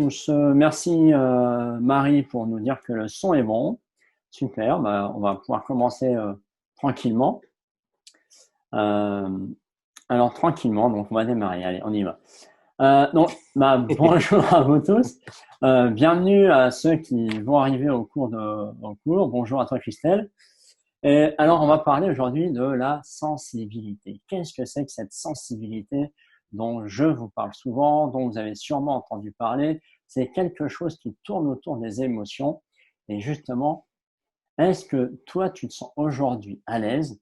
tous. Merci Marie pour nous dire que le son est bon. Super, on va pouvoir commencer tranquillement. Euh, alors tranquillement, donc on va démarrer. Allez, on y va. Bonjour à vous tous. Bienvenue à ceux qui vont arriver au cours. Bonjour à toi Christelle. Et alors on va parler aujourd'hui de la sensibilité. Qu'est-ce que c'est que cette sensibilité dont je vous parle souvent, dont vous avez sûrement entendu parler? C'est quelque chose qui tourne autour des émotions. Et justement, est-ce que toi, tu te sens aujourd'hui à l'aise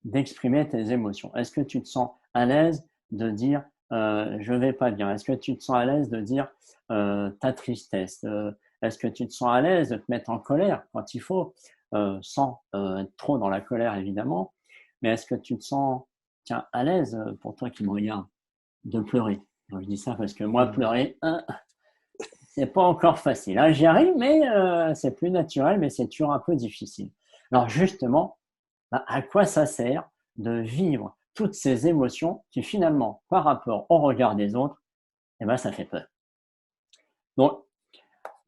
d'exprimer tes émotions? Est-ce que tu te sens à l'aise de dire je vais pas bien? Est-ce que tu te sens à l'aise de dire ta tristesse? Est-ce que tu te sens à l'aise de te mettre en colère quand il faut, sans être trop dans la colère évidemment? Mais est-ce que tu te sens tiens, à l'aise, pour toi qui me regarde, de pleurer? Donc, je dis ça parce que moi, pleurer, c'est pas encore facile. Hein. J'y arrive, mais c'est plus naturel, mais c'est toujours un peu difficile. Alors justement, à quoi ça sert de vivre toutes ces émotions qui finalement, par rapport au regard des autres, ça fait peur. Donc,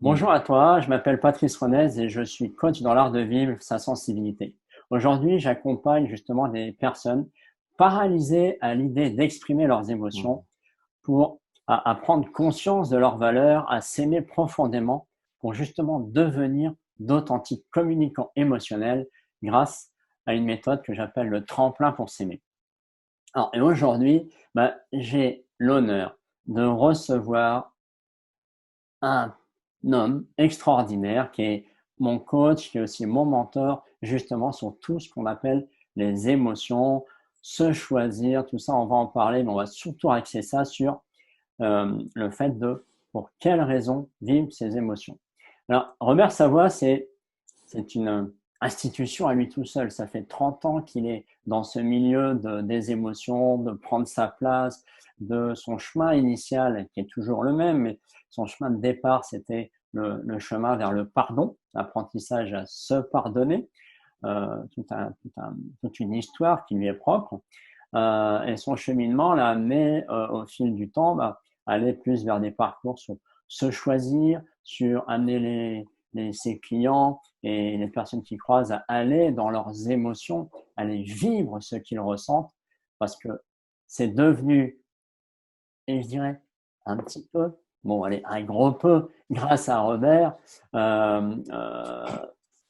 bonjour à toi, je m'appelle Patrice Renez et je suis coach dans l'art de vivre sa sensibilité. Aujourd'hui, j'accompagne justement des personnes paralysées à l'idée d'exprimer leurs émotions pour à prendre conscience de leurs valeurs, à s'aimer profondément pour justement devenir d'authentiques communicants émotionnels grâce à une méthode que j'appelle le tremplin pour s'aimer. Alors, et aujourd'hui, j'ai l'honneur de recevoir un homme extraordinaire qui est mon coach, qui est aussi mon mentor, justement sur tout ce qu'on appelle les émotions, se choisir, tout ça, on va en parler, mais on va surtout axer ça sur le fait de pour quelles raisons vivre ces émotions. Alors, Robert Savoie, c'est une institution à lui tout seul. Ça fait 30 ans qu'il est dans ce milieu des émotions, de prendre sa place, de son chemin initial, qui est toujours le même, mais son chemin de départ, c'était le chemin vers le pardon, l'apprentissage à se pardonner, toute une histoire qui lui est propre. Et son cheminement l'a amené au fil du temps aller plus vers des parcours sur se choisir, sur amener ses clients et les personnes qui croisent à aller dans leurs émotions, aller vivre ce qu'ils ressentent, parce que c'est devenu, et je dirais un petit peu, bon allez, un gros peu, grâce à Robert,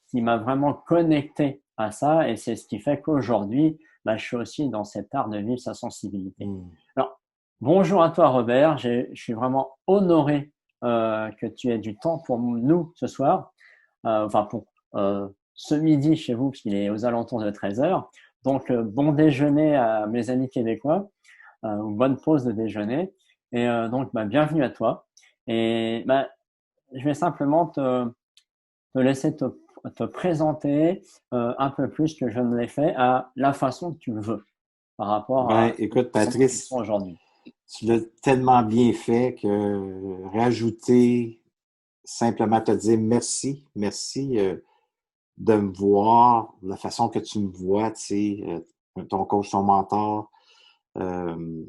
qui m'a vraiment connecté à ça, et c'est ce qui fait qu'aujourd'hui, je suis aussi dans cet art de vivre sa sensibilité. Alors, bonjour à toi Robert, je suis vraiment honoré que tu aies du temps pour nous ce soir, pour ce midi chez vous, puisqu'il est aux alentours de 13 heures. Donc, bon déjeuner à mes amis québécois, bonne pause de déjeuner. Et donc, bienvenue à toi. Et je vais simplement te laisser te présenter un peu plus que je ne l'ai fait à la façon que tu le veux par rapport à Écoute, comment tu te Patrice, sens aujourd'hui. tu l'as tellement bien fait que rajouter, simplement te dire merci, merci de me voir, de la façon que tu me vois, tu sais, ton coach, ton mentor. euh,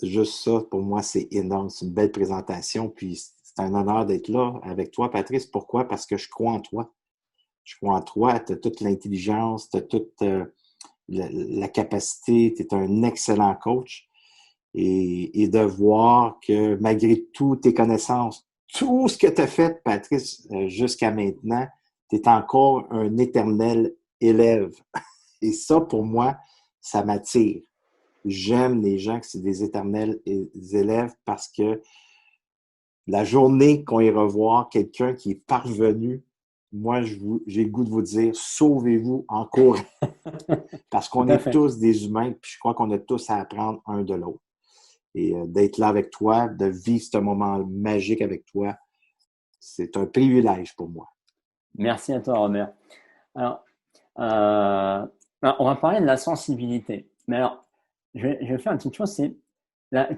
Juste ça, pour moi, c'est énorme. C'est une belle présentation. Puis c'est un honneur d'être là avec toi, Patrice. Pourquoi? Parce que je crois en toi. Je crois en toi. Tu as toute l'intelligence, tu as toute la capacité. Tu es un excellent coach. Et de voir que malgré toutes tes connaissances, tout ce que tu as fait, Patrice, jusqu'à maintenant, tu es encore un éternel élève. Et ça, pour moi, ça m'attire. J'aime les gens qui sont des éternels élèves parce que la journée qu'on ira revoir quelqu'un qui est parvenu, moi, j'ai le goût de vous dire, sauvez-vous en courant. Parce Tout qu'on à est fait. tous des humains, puis je crois qu'on a tous à apprendre un de l'autre. Et d'être là avec toi, de vivre ce moment magique avec toi, c'est un privilège pour moi. Merci à toi, Robert. Alors, on va parler de la sensibilité. Mais alors, je vais faire une petite chose, c'est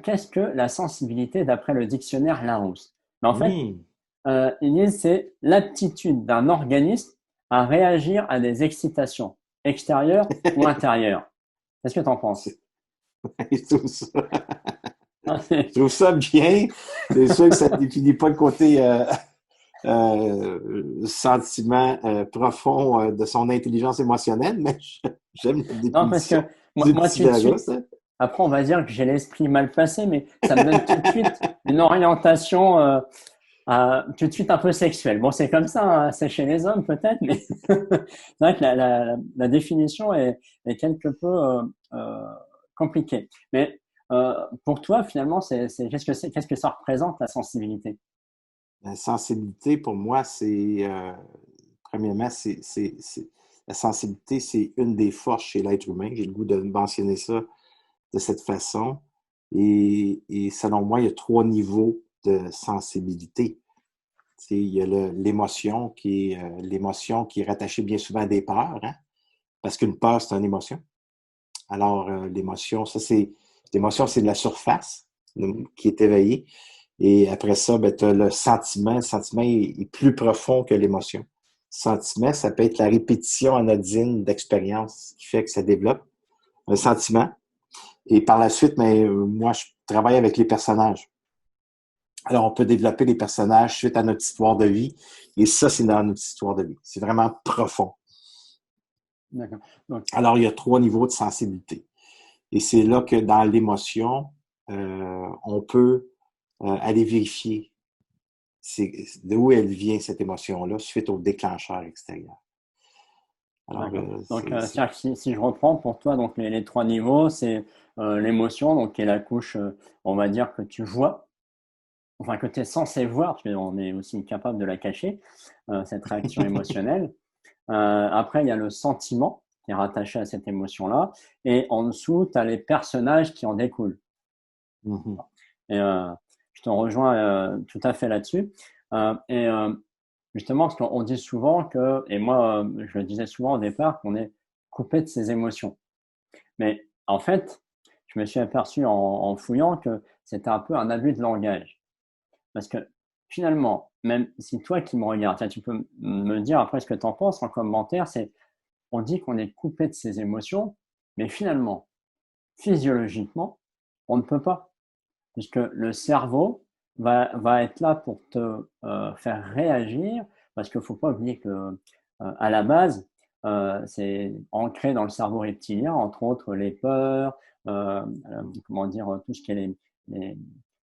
qu'est-ce que la sensibilité d'après le dictionnaire Larousse? Mais en fait, Mmh. ils disent c'est l'aptitude d'un organisme à réagir à des excitations extérieures ou intérieures. Qu'est-ce que tu en penses? Et tout ça. Je trouve ça bien. C'est sûr que ça ne définit pas le côté sentiment profond de son intelligence émotionnelle, mais j'aime la Non, parce que définition du moi, petit tout de Larousse. suite, après, on va dire que j'ai l'esprit mal placé, mais ça me donne tout de suite une orientation tout de suite un peu sexuelle. Bon, c'est comme ça, hein, c'est chez les hommes peut-être, mais c'est vrai que la définition est quelque peu euh, compliquée. Mais pour toi, finalement, qu'est-ce que ça représente la sensibilité? La sensibilité, pour moi, premièrement, la sensibilité, c'est une des forces chez l'être humain. J'ai le goût de mentionner ça de cette façon. Et selon moi, il y a 3 niveaux de sensibilité. Tu sais, il y a l'émotion qui est rattachée bien souvent à des peurs, hein? Parce qu'une peur, c'est une émotion. Alors, l'émotion, c'est de la surface qui est éveillée. Et après ça, ben, tu as le sentiment. Le sentiment est plus profond que l'émotion. Le sentiment, ça peut être la répétition anodine d'expériences qui fait que ça développe un sentiment. Et par la suite, moi, je travaille avec les personnages. Alors, on peut développer les personnages suite à notre histoire de vie. Et ça, c'est dans notre histoire de vie. C'est vraiment profond. D'accord. Donc, Alors, il y a 3 niveaux de sensibilité. Et c'est là que dans l'émotion, on peut aller vérifier de où elle vient, cette émotion-là, suite au déclencheur extérieur. Alors, d'accord. Donc, c'est-à-dire que si je reprends pour toi, donc les 3 niveaux, c'est l'émotion, donc qui est la couche, on va dire que tu vois, enfin que tu es censé voir, parce qu'on est aussi capable de la cacher, cette réaction émotionnelle. Après, il y a le sentiment qui est rattaché à cette émotion-là, et en dessous, tu as les personnages qui en découlent. mhm. Et je te rejoins tout à fait là-dessus. Et justement, parce qu'on dit souvent que, et moi, je le disais souvent au départ, qu'on est coupé de ses émotions. Mais en fait, je me suis aperçu en fouillant que c'était un peu un abus de langage. Parce que finalement, même si toi qui me regardes, tiens, tu peux me dire après ce que tu en penses en commentaire, c'est on dit qu'on est coupé de ses émotions, mais finalement, physiologiquement, on ne peut pas, puisque le cerveau va être là pour te faire réagir, parce qu'il ne faut pas oublier que à la base, c'est ancré dans le cerveau reptilien, entre autres les peurs, comment dire, tout ce qui est les,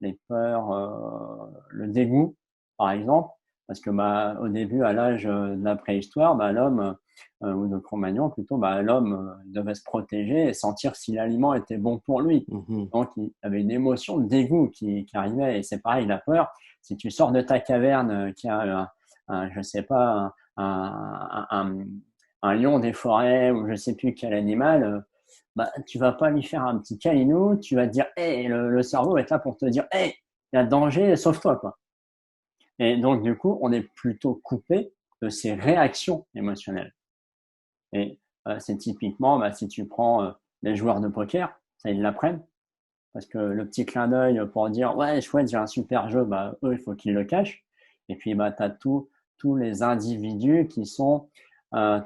les peurs, le dégoût, par exemple, parce que bah, au début, à l'âge de la préhistoire, bah, l'homme, ou de Cro-Magnon plutôt, bah, l'homme devait se protéger et sentir si l'aliment était bon pour lui. Mhm. Donc, il avait une émotion de dégoût qui arrivait. Et c'est pareil, la peur. Si tu sors de ta caverne, qui a, je sais pas, un lion des forêts ou je sais plus quel animal, bah, tu vas pas lui faire un petit câlinou. Tu vas te dire, hey, le cerveau va être là pour te dire, hey, il y a danger, sauve-toi, quoi. Et donc, du coup, on est plutôt coupé de ces réactions émotionnelles. Et c'est typiquement, bah, si tu prends les joueurs de poker, ça, ils l'apprennent. Parce que le petit clin d'œil pour dire ouais, chouette, j'ai un super jeu, bah, eux, il faut qu'ils le cachent. Et puis, bah, tu as tous les individus qui sont,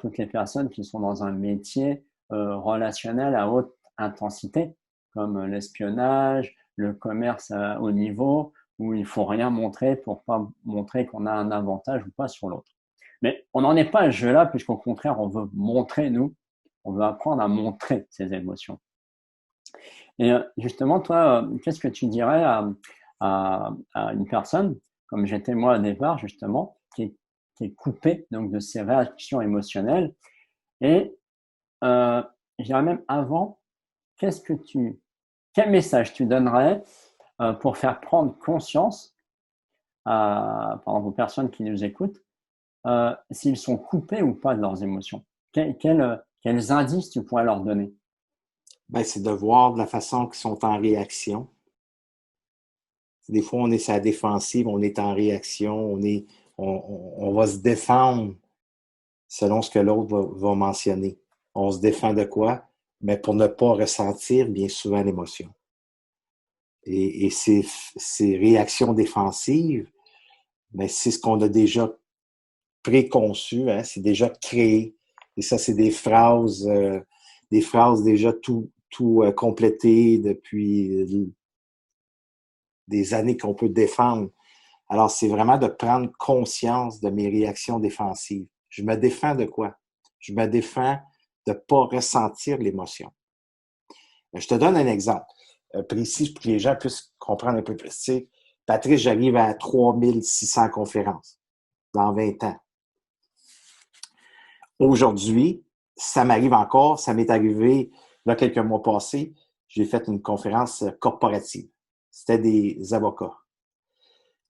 toutes les personnes qui sont dans un métier relationnel à haute intensité, comme l'espionnage, le commerce à haut niveau, où il faut rien montrer pour pas montrer qu'on a un avantage ou pas sur l'autre. Mais on n'en est pas à ce jeu-là, puisqu'au contraire, on veut montrer, nous, on veut apprendre à montrer ses émotions. Et justement, toi, qu'est-ce que tu dirais à une personne, comme j'étais moi au départ, justement, qui est coupée donc, de ses réactions émotionnelles et je dirais même avant, qu'est-ce que quel message tu donnerais pour faire prendre conscience par exemple, aux personnes qui nous écoutent, s'ils sont coupés ou pas de leurs émotions? Quels indices tu pourrais leur donner? Ben, c'est de voir de la façon qu'ils sont en réaction. Des fois, on est sur la défensive, on est en réaction, on va se défendre selon ce que l'autre va mentionner. On se défend de quoi? Mais pour ne pas ressentir bien souvent l'émotion. Et ces réactions défensives, mais c'est ce qu'on a déjà préconçu, hein, c'est déjà créé. Et ça, c'est des phrases déjà tout complétées depuis des années qu'on peut défendre. Alors, c'est vraiment de prendre conscience de mes réactions défensives. Je me défends de quoi? Je me défends de ne pas ressentir l'émotion. Je te donne un exemple précis pour que les gens puissent comprendre un peu plus. Tu sais, Patrice, j'arrive à 3600 conférences dans 20 ans. Aujourd'hui, ça m'arrive encore, ça m'est arrivé là quelques mois passés, j'ai fait une conférence corporative. C'était des avocats.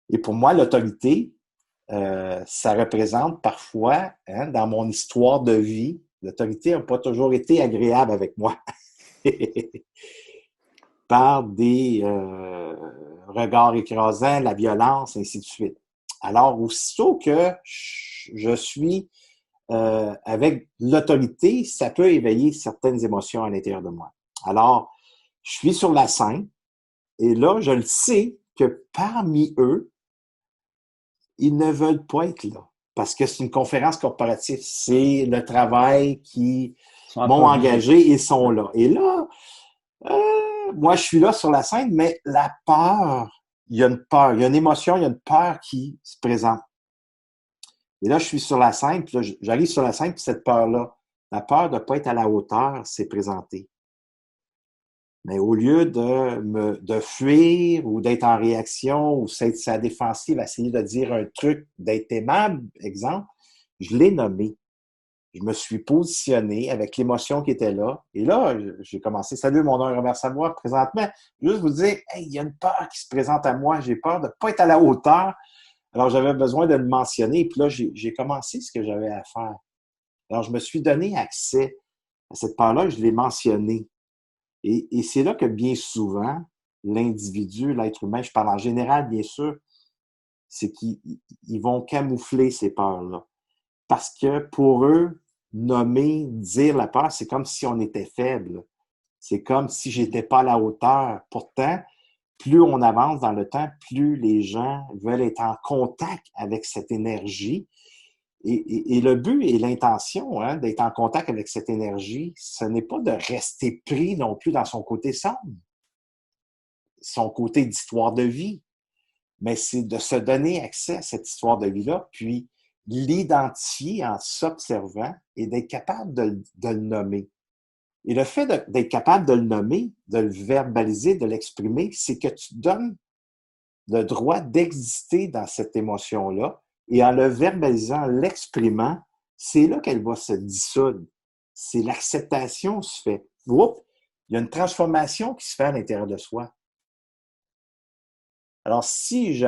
Et pour moi, l'autorité, ça représente parfois, hein, dans mon histoire de vie, l'autorité n'a pas toujours été agréable avec moi. Par des regards écrasants, la violence, ainsi de suite. Alors, aussitôt que je suis avec l'autorité, ça peut éveiller certaines émotions à l'intérieur de moi. Alors, je suis sur la scène et là, je le sais que parmi eux, ils ne veulent pas être là parce que c'est une conférence corporative. C'est le travail qui m'ont engagé et sont là. Et là, moi, je suis là sur la scène, mais la peur, il y a une peur, il y a une émotion, il y a une peur qui se présente. Et là, je suis sur la scène, puis là, j'arrive sur la scène, puis cette peur-là, la peur de ne pas être à la hauteur s'est présentée. Mais au lieu de fuir ou d'être en réaction ou d'être sa défensive, essayer de dire un truc, d'être aimable, exemple, je l'ai nommé. Je me suis positionné avec l'émotion qui était là. Et là, j'ai commencé. Salut, mon nom est Robert Savoie. Présentement, juste vous dire, hey, il y a une peur qui se présente à moi. J'ai peur de ne pas être à la hauteur. Alors, j'avais besoin de le mentionner. Puis là, j'ai commencé ce que j'avais à faire. Alors, je me suis donné accès à cette peur-là. Je l'ai mentionnée. Et c'est là que bien souvent, l'individu, l'être humain, je parle en général, bien sûr, c'est qu'ils vont camoufler ces peurs-là. Parce que pour eux, nommer, dire la peur, c'est comme si on était faible. C'est comme si j'étais pas à la hauteur. Pourtant, plus on avance dans le temps, plus les gens veulent être en contact avec cette énergie. Et le but et l'intention, hein, d'être en contact avec cette énergie, ce n'est pas de rester pris non plus dans son côté sombre, son côté d'histoire de vie, mais c'est de se donner accès à cette histoire de vie-là, puis l'identifier en s'observant et d'être capable de le nommer. Et le fait d'être capable de le nommer, de le verbaliser, de l'exprimer, c'est que tu donnes le droit d'exister dans cette émotion-là. Et en le verbalisant, en l'exprimant, c'est là qu'elle va se dissoudre. C'est l'acceptation se fait. Oups, il y a une transformation qui se fait à l'intérieur de soi. Alors, si je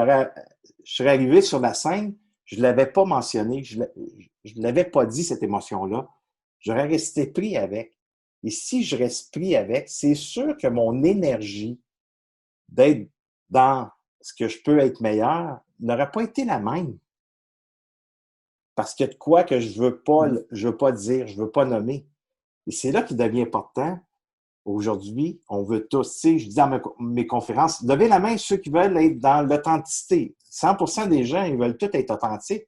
serais arrivé sur la scène, je ne l'avais pas mentionné, je ne l'avais pas dit, cette émotion-là, j'aurais resté pris avec. Et si je reste pris avec, c'est sûr que mon énergie d'être dans ce que je peux être meilleur n'aurait pas été la même. Parce qu'il y a de quoi que je veux pas dire, je veux pas nommer. Et c'est là qu'il devient important. Aujourd'hui, on veut tous, tu sais, je dis dans mes conférences, levez la main ceux qui veulent être dans l'authenticité. 100% des gens, ils veulent tous être authentiques.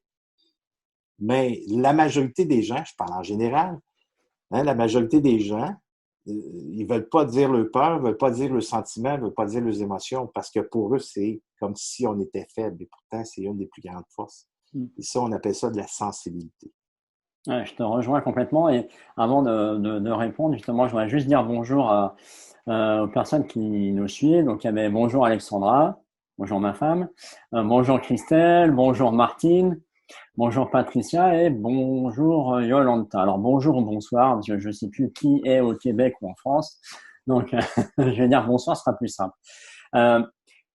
Mais la majorité des gens, je parle en général, hein, la majorité des gens, ils veulent pas dire leur peur, ils veulent pas dire leurs sentiments, ils veulent pas dire leurs émotions, parce que pour eux, c'est comme si on était faible. Et pourtant, c'est une des plus grandes forces. Et ça, on appelle ça de la sensibilité. Ouais, je te rejoins complètement. Et avant de répondre, justement, je voudrais juste dire bonjour aux personnes qui nous suivent. Donc, il y avait bonjour Alexandra, bonjour ma femme, bonjour Christelle, bonjour Martine, bonjour Patricia et bonjour Yolanta. Alors, bonjour ou bonsoir, je ne sais plus qui est au Québec ou en France. Donc, je vais dire bonsoir, ce sera plus simple.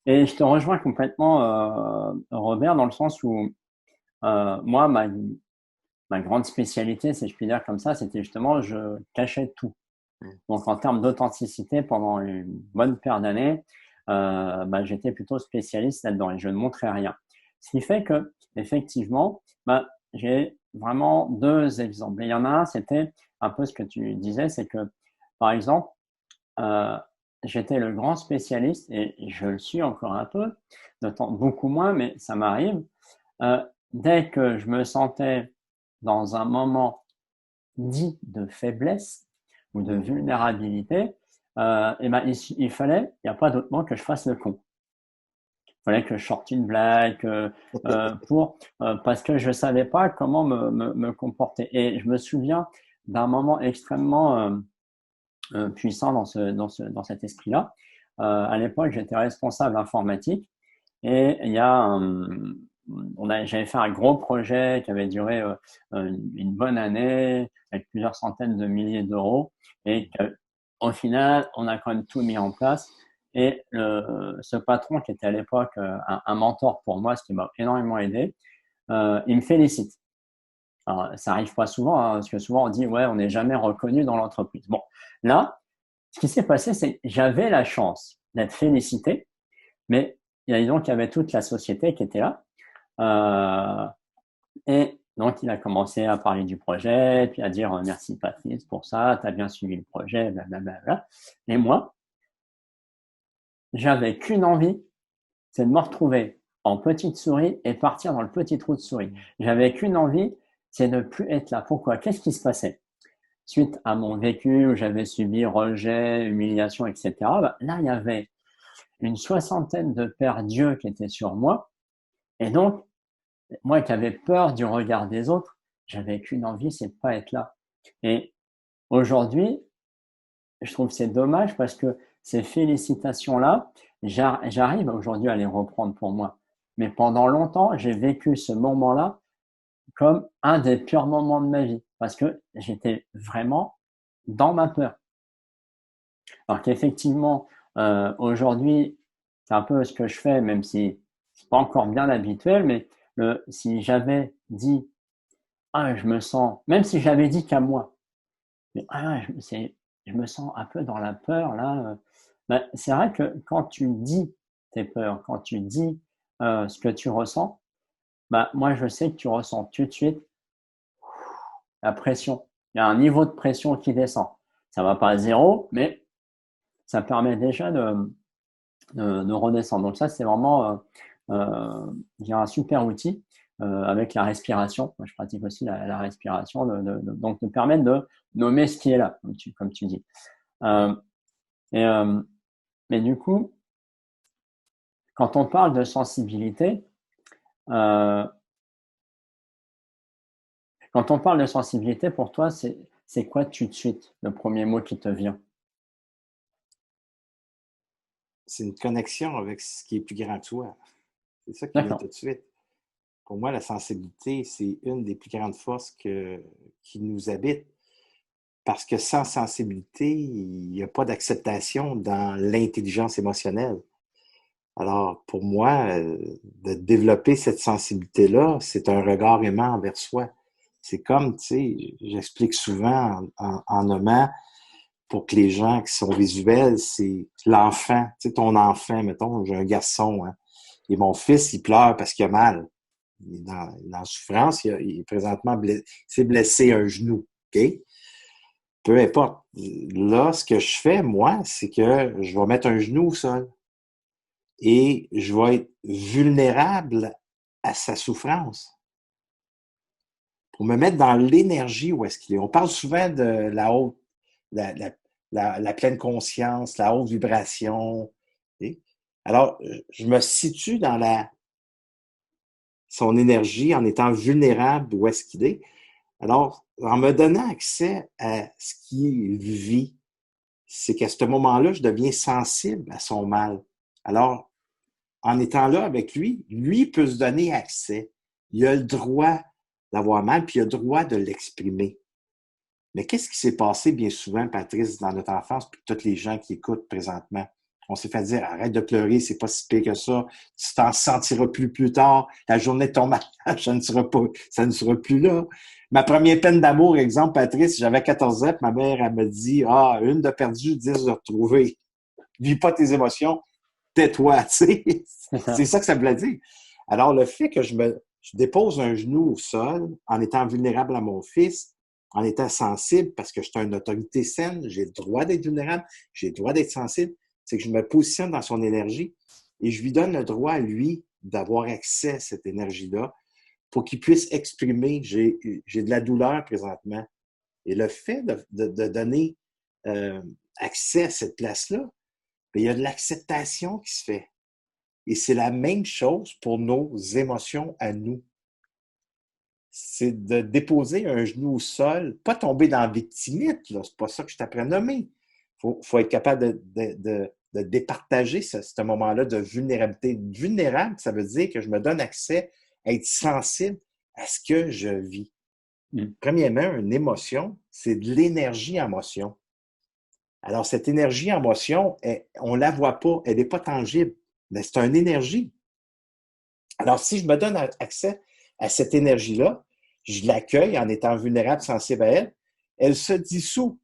Et je te rejoins complètement, Robert, dans le sens où moi, ma grande spécialité, si je puis dire comme ça, c'était justement je cachais tout. Donc en termes d'authenticité, pendant une bonne paire d'années, j'étais plutôt spécialiste là-dedans et je ne montrais rien. Ce qui fait que effectivement, j'ai vraiment deux exemples. Et il y en a un, c'était un peu ce que tu disais, c'est que par exemple, euh, j'étais le grand spécialiste et je le suis encore un peu, de temps beaucoup moins, mais ça m'arrive. Dès que je me sentais dans un moment dit de faiblesse ou de vulnérabilité, il fallait, il n'y a pas d'autre mot que je fasse le con. fallait que je sorte une blague parce que je savais pas comment me comporter. Et je me souviens d'un moment extrêmement puissant dans cet esprit-là. À l'époque, j'étais responsable informatique et il y a j'avais fait un gros projet qui avait duré une bonne année avec plusieurs centaines de milliers d'euros et au final, on a quand même tout mis en place. Et ce patron qui était à l'époque un mentor pour moi, ce qui m'a énormément aidé, il me félicite. Alors, ça arrive pas souvent, hein, parce que souvent on dit ouais, on n'est jamais reconnu dans l'entreprise. Bon, là, ce qui s'est passé, c'est que j'avais la chance d'être félicité, mais il y a donc il y avait toute la société qui était là. Euh, et donc il a commencé à parler du projet, puis à dire merci Patrice pour ça, tu as bien suivi le projet, blablabla. Et moi, j'avais qu'une envie, c'est de me retrouver en petite souris et partir dans le petit trou de souris. J'avais qu'une envie, c'est de ne plus être là. Pourquoi? Qu'est-ce qui se passait? Suite à mon vécu où j'avais subi rejet, humiliation, etc., bah, là, il y avait une soixantaine de pères dieux qui étaient sur moi. Et donc, moi qui avais peur du regard des autres, j'avais qu'une envie, c'est de pas être là. Et aujourd'hui, je trouve que c'est dommage parce que ces félicitations-là, j'arrive aujourd'hui à les reprendre pour moi. Mais pendant longtemps, j'ai vécu ce moment-là comme un des pires moments de ma vie parce que j'étais vraiment dans ma peur. Alors qu'effectivement, aujourd'hui, c'est un peu ce que je fais, même si c'est pas encore bien habituel, mais si j'avais dit, ah, je me sens, même si j'avais dit qu'à moi, mais ah, je me sens un peu dans la peur là. Ben, c'est vrai que quand tu dis tes peurs, quand tu dis ce que tu ressens, bah, moi je sais que tu ressens tout de suite la pression. Il y a un niveau de pression qui descend. Ça va pas à zéro, mais ça permet déjà de redescendre. Donc ça, c'est vraiment il y a un super outil avec la respiration. Moi, je pratique aussi la respiration, donc de permettre de nommer ce qui est là, comme tu dis. Euh, et, mais du coup, quand on parle de sensibilité, euh, quand on parle de sensibilité, pour toi, c'est quoi tout de suite le premier mot qui te vient? C'est une connexion avec ce qui est plus grand que toi. C'est ça qui vient tout D'accord. de suite. Pour moi, la sensibilité, c'est une des plus grandes forces qui nous habitent. Parce que sans sensibilité, il n'y a pas d'acceptation dans l'intelligence émotionnelle. Alors, pour moi, de développer cette sensibilité-là, c'est un regard aimant envers soi. C'est comme, tu sais, j'explique souvent en nommant, pour que les gens qui sont visuels, c'est l'enfant, tu sais, ton enfant, mettons, j'ai un garçon, hein, et mon fils, il pleure parce qu'il a mal. Il est dans la souffrance, il est présentement blessé, il s'est blessé un genou, OK? Peu importe. Là, ce que je fais, moi, c'est que je vais mettre un genou au sol et je vais être vulnérable à sa souffrance pour me mettre dans l'énergie où est-ce qu'il est. On parle souvent de la haute, la, la, la pleine conscience, la haute vibration. Okay? Alors, je me situe dans son énergie en étant vulnérable où est-ce qu'il est. Alors, en me donnant accès à ce qu'il vit, c'est qu'à ce moment-là, je deviens sensible à son mal. Alors, en étant là avec lui, lui peut se donner accès. Il a le droit d'avoir mal, puis il a le droit de l'exprimer. Mais qu'est-ce qui s'est passé bien souvent, Patrice, dans notre enfance, puis tous les gens qui écoutent présentement? On s'est fait dire, arrête de pleurer, c'est pas si pire que ça, tu t'en sentiras plus tard, la journée de ton mariage, ça ne sera plus là. Ma première peine d'amour, exemple, Patrice, j'avais 14 ans, puis ma mère, elle me dit, ah, une de perdue, 10 de retrouvée. Vis pas tes émotions, tais-toi, tu sais. C'est C'est ça. ça que ça voulait dire. Alors, le fait que je dépose un genou au sol en étant vulnérable à mon fils, en étant sensible, parce que je suis une autorité saine, j'ai le droit d'être vulnérable, j'ai le droit d'être sensible, c'est que je me positionne dans son énergie et je lui donne le droit à lui d'avoir accès à cette énergie-là pour qu'il puisse exprimer. J'ai de la douleur présentement. Et le fait de donner accès à cette place-là, bien, il y a de l'acceptation qui se fait. Et c'est la même chose pour nos émotions à nous. C'est de déposer un genou au sol, pas tomber dans la victimite, là, c'est pas ça que je t'apprends à nommer. Faut être capable de départager ce moment-là de vulnérabilité. Vulnérable, ça veut dire que je me donne accès à être sensible à ce que je vis. Premièrement, une émotion, c'est de l'énergie en motion. Alors, cette énergie en motion, on ne la voit pas, elle n'est pas tangible, mais c'est une énergie. Alors, si je me donne accès à cette énergie-là, je l'accueille en étant vulnérable, sensible à elle, elle se dissout.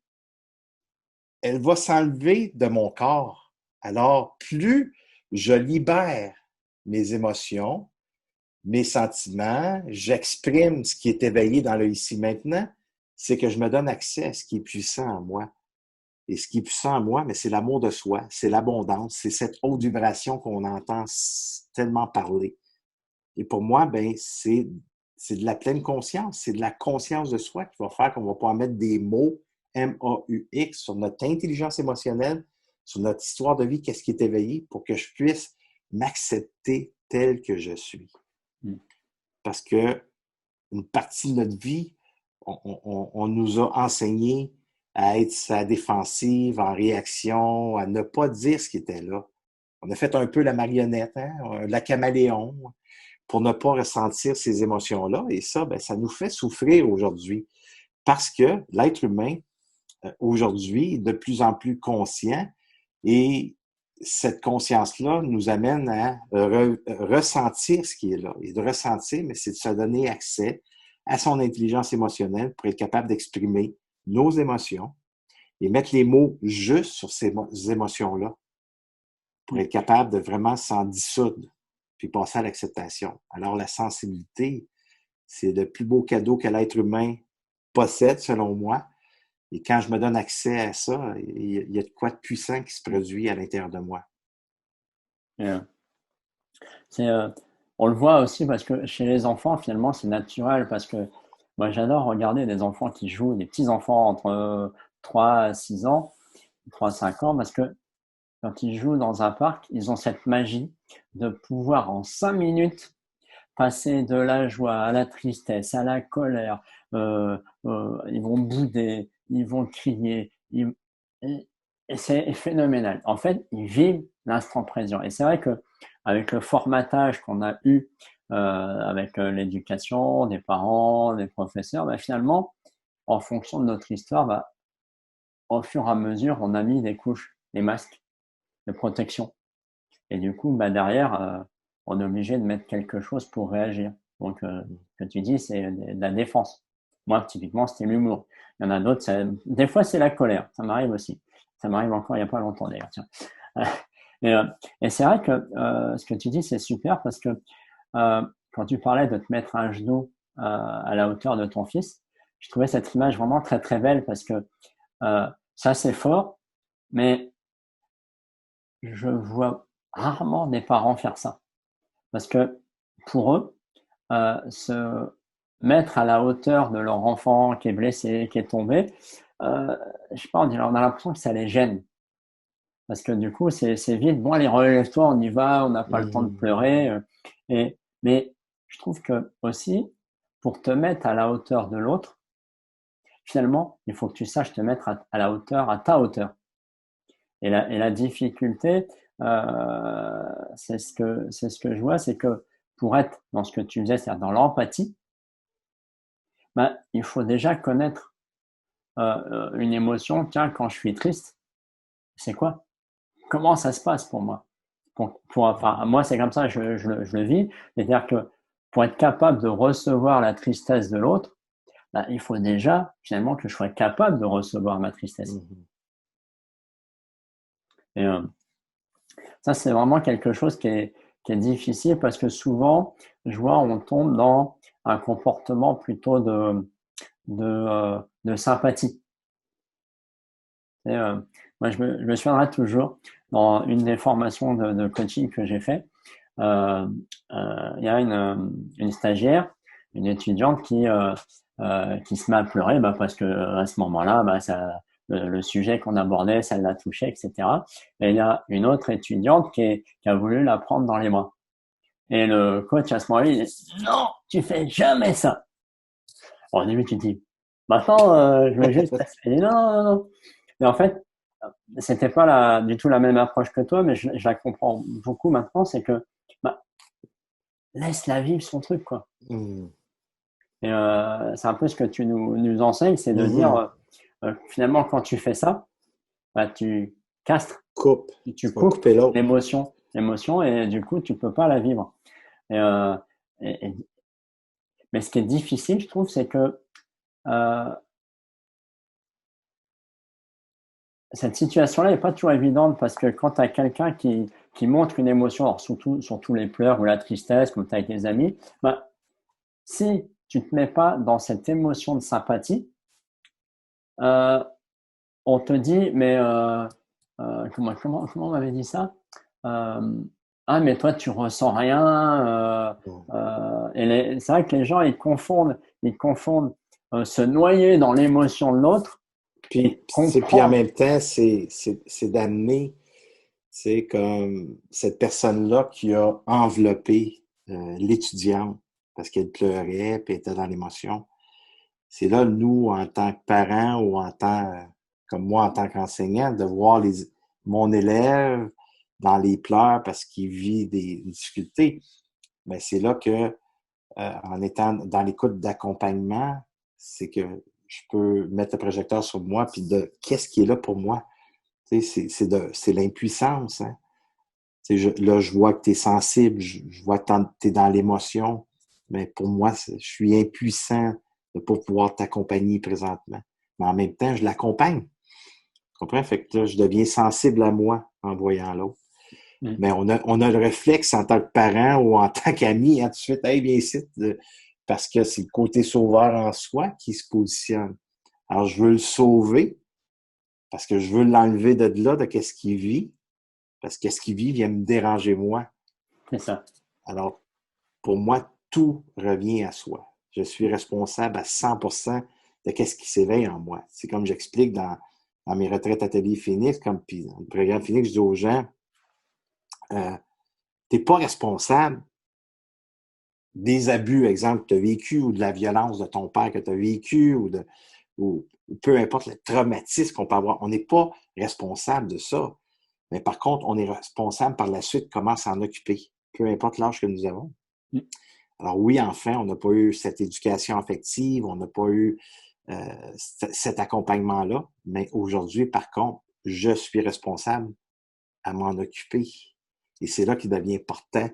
Elle va s'enlever de mon corps. Alors, plus je libère mes émotions, mes sentiments, j'exprime ce qui est éveillé dans le ici maintenant, c'est que je me donne accès à ce qui est puissant en moi. Et ce qui est puissant en moi, mais c'est l'amour de soi, c'est l'abondance, c'est cette haute vibration qu'on entend tellement parler. Et pour moi, ben, c'est de la pleine conscience, c'est de la conscience de soi qui va faire qu'on va pouvoir mettre des mots M-A-U-X sur notre intelligence émotionnelle, sur notre histoire de vie, qu'est-ce qui est éveillé, pour que je puisse m'accepter tel que je suis. Parce que une partie de notre vie, on nous a enseigné à être sa défensive, en réaction, à ne pas dire ce qui était là. On a fait un peu la marionnette, hein, la caméléon, pour ne pas ressentir ces émotions-là. Et ça, ben, ça nous fait souffrir aujourd'hui. Parce que l'être humain, aujourd'hui, est de plus en plus conscient et cette conscience-là nous amène à ressentir ce qui est là. Et de ressentir, mais c'est de se donner accès à son intelligence émotionnelle pour être capable d'exprimer nos émotions et mettre les mots justes sur ces émotions-là pour être capable de vraiment s'en dissoudre puis passer à l'acceptation. Alors, la sensibilité, c'est le plus beau cadeau que l'être humain possède, selon moi. Et quand je me donne accès à ça, il y a de quoi de puissant qui se produit à l'intérieur de moi. C'est, on le voit aussi parce que chez les enfants, finalement, c'est naturel parce que moi, j'adore regarder des enfants qui jouent, des petits-enfants entre 3 à 6 ans, 3 à 5 ans, parce que quand ils jouent dans un parc, ils ont cette magie de pouvoir en 5 minutes passer de la joie à la tristesse, à la colère. Ils vont bouder, ils vont crier. Et c'est phénoménal. En fait, ils vivent l'instant présent. Et c'est vrai que avec le formatage qu'on a eu avec l'éducation des parents, des professeurs, bah, finalement, en fonction de notre histoire, bah, au fur et à mesure, on a mis des couches, des masques de protection. Et du coup, bah, derrière, on est obligé de mettre quelque chose pour réagir. Donc, ce que tu dis, c'est de la défense. Moi, typiquement, c'était l'humour. Il y en a d'autres, des fois, c'est la colère. Ça m'arrive aussi. Ça m'arrive encore il n'y a pas longtemps, d'ailleurs. Tiens. Et c'est vrai que ce que tu dis, c'est super parce que quand tu parlais de te mettre un genou à la hauteur de ton fils, je trouvais cette image vraiment très, très belle parce que ça, c'est fort, mais je vois rarement des parents faire ça. Parce que pour eux, se mettre à la hauteur de leur enfant qui est blessé, qui est tombé, je sais pas, on a l'impression que ça les gêne. Parce que du coup, c'est vite, bon, allez, relève-toi, on y va, on n'a pas le temps de pleurer. Mais je trouve que aussi, pour te mettre à la hauteur de l'autre, finalement, il faut que tu saches te mettre à la hauteur, à ta hauteur. Et la difficulté, c'est ce que je vois, c'est que pour être dans ce que tu disais, c'est-à-dire dans l'empathie, ben, il faut déjà connaître une émotion. Tiens, quand je suis triste, c'est quoi? Comment ça se passe pour moi? Enfin, moi, c'est comme ça, je le vis. C'est-à-dire que pour être capable de recevoir la tristesse de l'autre, ben, il faut déjà, finalement, que je sois capable de recevoir ma tristesse. Et ça, c'est vraiment quelque chose qui est difficile parce que souvent, je vois, on tombe dans un comportement plutôt de sympathie. Et, moi, je me souviendrai toujours dans une des formations de coaching que j'ai fait, il y a une stagiaire, une étudiante qui se met à pleurer, bah, parce que à ce moment-là, bah, le sujet qu'on abordait, ça l'a touché, etc. Et il y a une autre étudiante qui a voulu la prendre dans les bras. Et le coach, à ce moment-là, il dit, non, tu fais jamais ça. Au début, tu te dis, maintenant, je vais juste tester. Il dit, non, non, non. Et en fait, c'était pas du tout la même approche que toi, mais je la comprends beaucoup maintenant, c'est que, bah, laisse-la vivre son truc, quoi. Mhm. Et c'est un peu ce que tu nous enseignes, c'est de dire, Mhm. finalement, quand tu fais ça, bah, tu castres, Coupe. tu Tu vas coupes couper l'autre. l'émotion, et du coup, tu peux pas la vivre. Et, mais ce qui est difficile, je trouve, c'est que euh, cette situation-là n'est pas toujours évidente parce que quand tu as quelqu'un qui montre une émotion, alors surtout les pleurs ou la tristesse, comme tu as avec les amis, bah, si tu ne te mets pas dans cette émotion de sympathie, euh, on te dit, mais comment on m'avait dit ça? Euh, ah, mais toi, tu ressens rien. Bon. C'est vrai que les gens, ils confondent se noyer dans l'émotion de l'autre et Puis en comprendre. même temps, c'est d'amener, c'est comme cette personne-là qui a enveloppé l'étudiante parce qu'elle pleurait puis elle était dans l'émotion. C'est là, nous, en tant que parents ou comme moi, en tant qu'enseignant, de voir mon élève dans les pleurs parce qu'il vit des difficultés. Mais c'est là que, en étant dans l'écoute d'accompagnement, c'est que je peux mettre le projecteur sur moi puis de qu'est-ce qui est là pour moi. Tu sais, c'est l'impuissance. Hein? Tu sais, là, je vois que tu es sensible, je vois que tu es dans l'émotion, mais pour moi, je suis impuissant de ne pas pouvoir t'accompagner présentement. Mais en même temps, je l'accompagne. Tu comprends? Fait que là, je deviens sensible à moi en voyant l'autre. Mm. Mais on a le réflexe en tant que parent ou en tant qu'ami, hein, tout de suite, hey, viens ici, parce que c'est le côté sauveur en soi qui se positionne. Alors, je veux le sauver parce que je veux l'enlever de là, de qu'est-ce qu'il vit, parce que ce qu'il vit vient me déranger moi. C'est ça. Alors, pour moi, tout revient à soi. Je suis responsable à 100% de qu'est-ce qui s'éveille en moi. C'est comme j'explique dans mes retraites ateliers Phoenix, comme puis dans le programme Phoenix, je dis aux gens, euh, t'es pas responsable des abus, exemple, que tu as vécu ou de la violence de ton père que tu as vécu ou peu importe le traumatisme qu'on peut avoir. On n'est pas responsable de ça. Mais par contre, on est responsable par la suite comment s'en occuper, peu importe l'âge que nous avons. Mm. Alors oui, enfin, on n'a pas eu cette éducation affective, on n'a pas eu cet accompagnement-là, mais aujourd'hui, par contre, je suis responsable à m'en occuper. Et c'est là qu'il devient important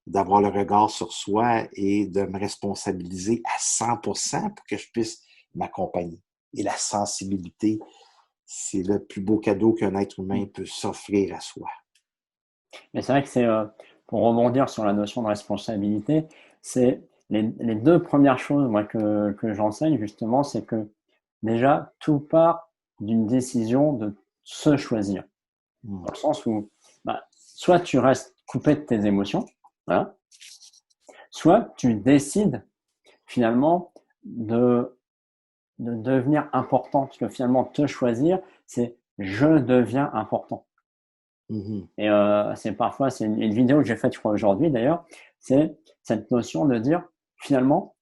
d'avoir le regard sur soi et de me responsabiliser à 100% pour que je puisse m'accompagner. Et la sensibilité, c'est le plus beau cadeau qu'un être humain Mm. peut s'offrir à soi. Mais c'est vrai que pour rebondir sur la notion de responsabilité, c'est les deux premières choses moi, que j'enseigne justement, c'est que déjà, tout part d'une décision de se choisir. Mm. Dans le sens où, bah, soit tu restes coupé de tes émotions, voilà, soit tu décides finalement de devenir important, parce que finalement, te choisir, c'est je deviens important. Mm-hmm. Et c'est une vidéo que j'ai faite, je crois, aujourd'hui d'ailleurs, c'est cette notion de dire, finalement,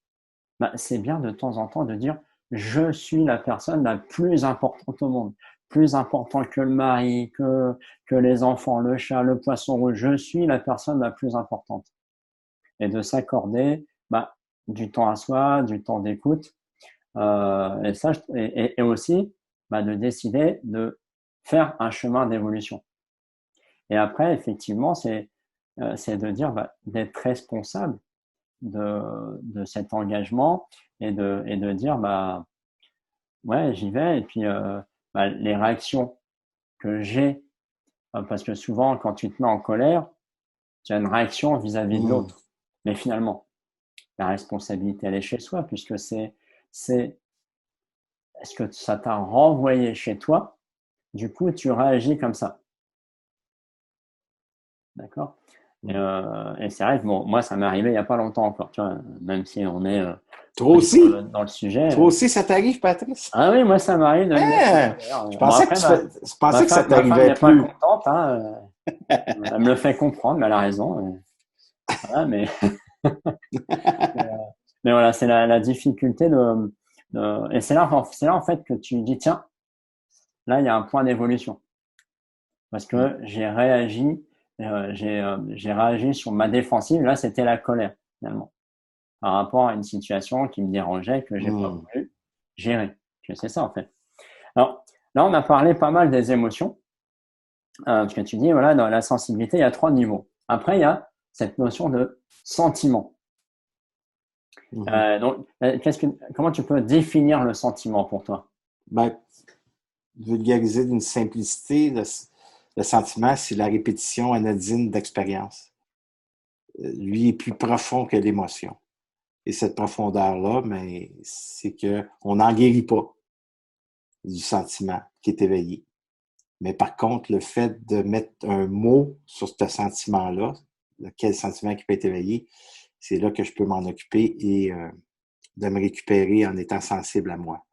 bah, c'est bien de temps en temps de dire, je suis la personne la plus importante au monde, plus importante que le mari, que les enfants, le chat, le poisson rouge, je suis la personne la plus importante. Et de s'accorder bah, du temps à soi, du temps d'écoute, et ça, et aussi bah, de décider de faire un chemin d'évolution. Et après, effectivement, c'est de dire bah, d'être responsable de cet engagement et de dire bah ouais, j'y vais. Et puis bah, les réactions que j'ai, parce que souvent, quand tu te mets en colère, tu as une réaction vis-à-vis de Mm-hmm. l'autre. Mais finalement, la responsabilité, elle est chez soi, puisque c'est, est-ce que ça t'a renvoyé chez toi? Du coup, tu réagis comme ça. D'accord? Et c'est vrai que bon, moi, ça m'est arrivé il n'y a pas longtemps encore, tu vois, même si on est Toi aussi? dans le sujet. Toi aussi, ça t'arrive, Patrice? Ah oui, moi, ça m'arrive de me définir, Hein? d'ailleurs. Je Bon, pensais que après, je pensais que ça ma femme t'arrivait n'est pas plus. contente, hein, elle me le fait comprendre, mais elle a raison. Voilà, mais voilà, c'est la difficulté et c'est là, en fait, que tu dis, tiens, là, il y a un point d'évolution. Parce que j'ai réagi sur ma défensive. Là, c'était la colère, finalement, par rapport à une situation qui me dérangeait, que j'ai pas Hmm. voulu gérer. C'est ça, en fait. Alors, là, on a parlé pas mal des émotions, parce que tu dis, voilà, dans la sensibilité, il y a 3 niveaux. Après, il y a cette notion de sentiment. Mhm. Donc, comment tu peux définir le sentiment pour toi? Ben, vulgariser d'une simplicité, le sentiment, c'est la répétition anodine d'expérience. Lui est plus profond que l'émotion. Et cette profondeur-là, mais c'est que on n'en guérit pas du sentiment qui est éveillé. Mais par contre, le fait de mettre un mot sur ce sentiment-là, quel sentiment qui peut être éveillé, c'est là que je peux m'en occuper et de me récupérer en étant sensible à moi.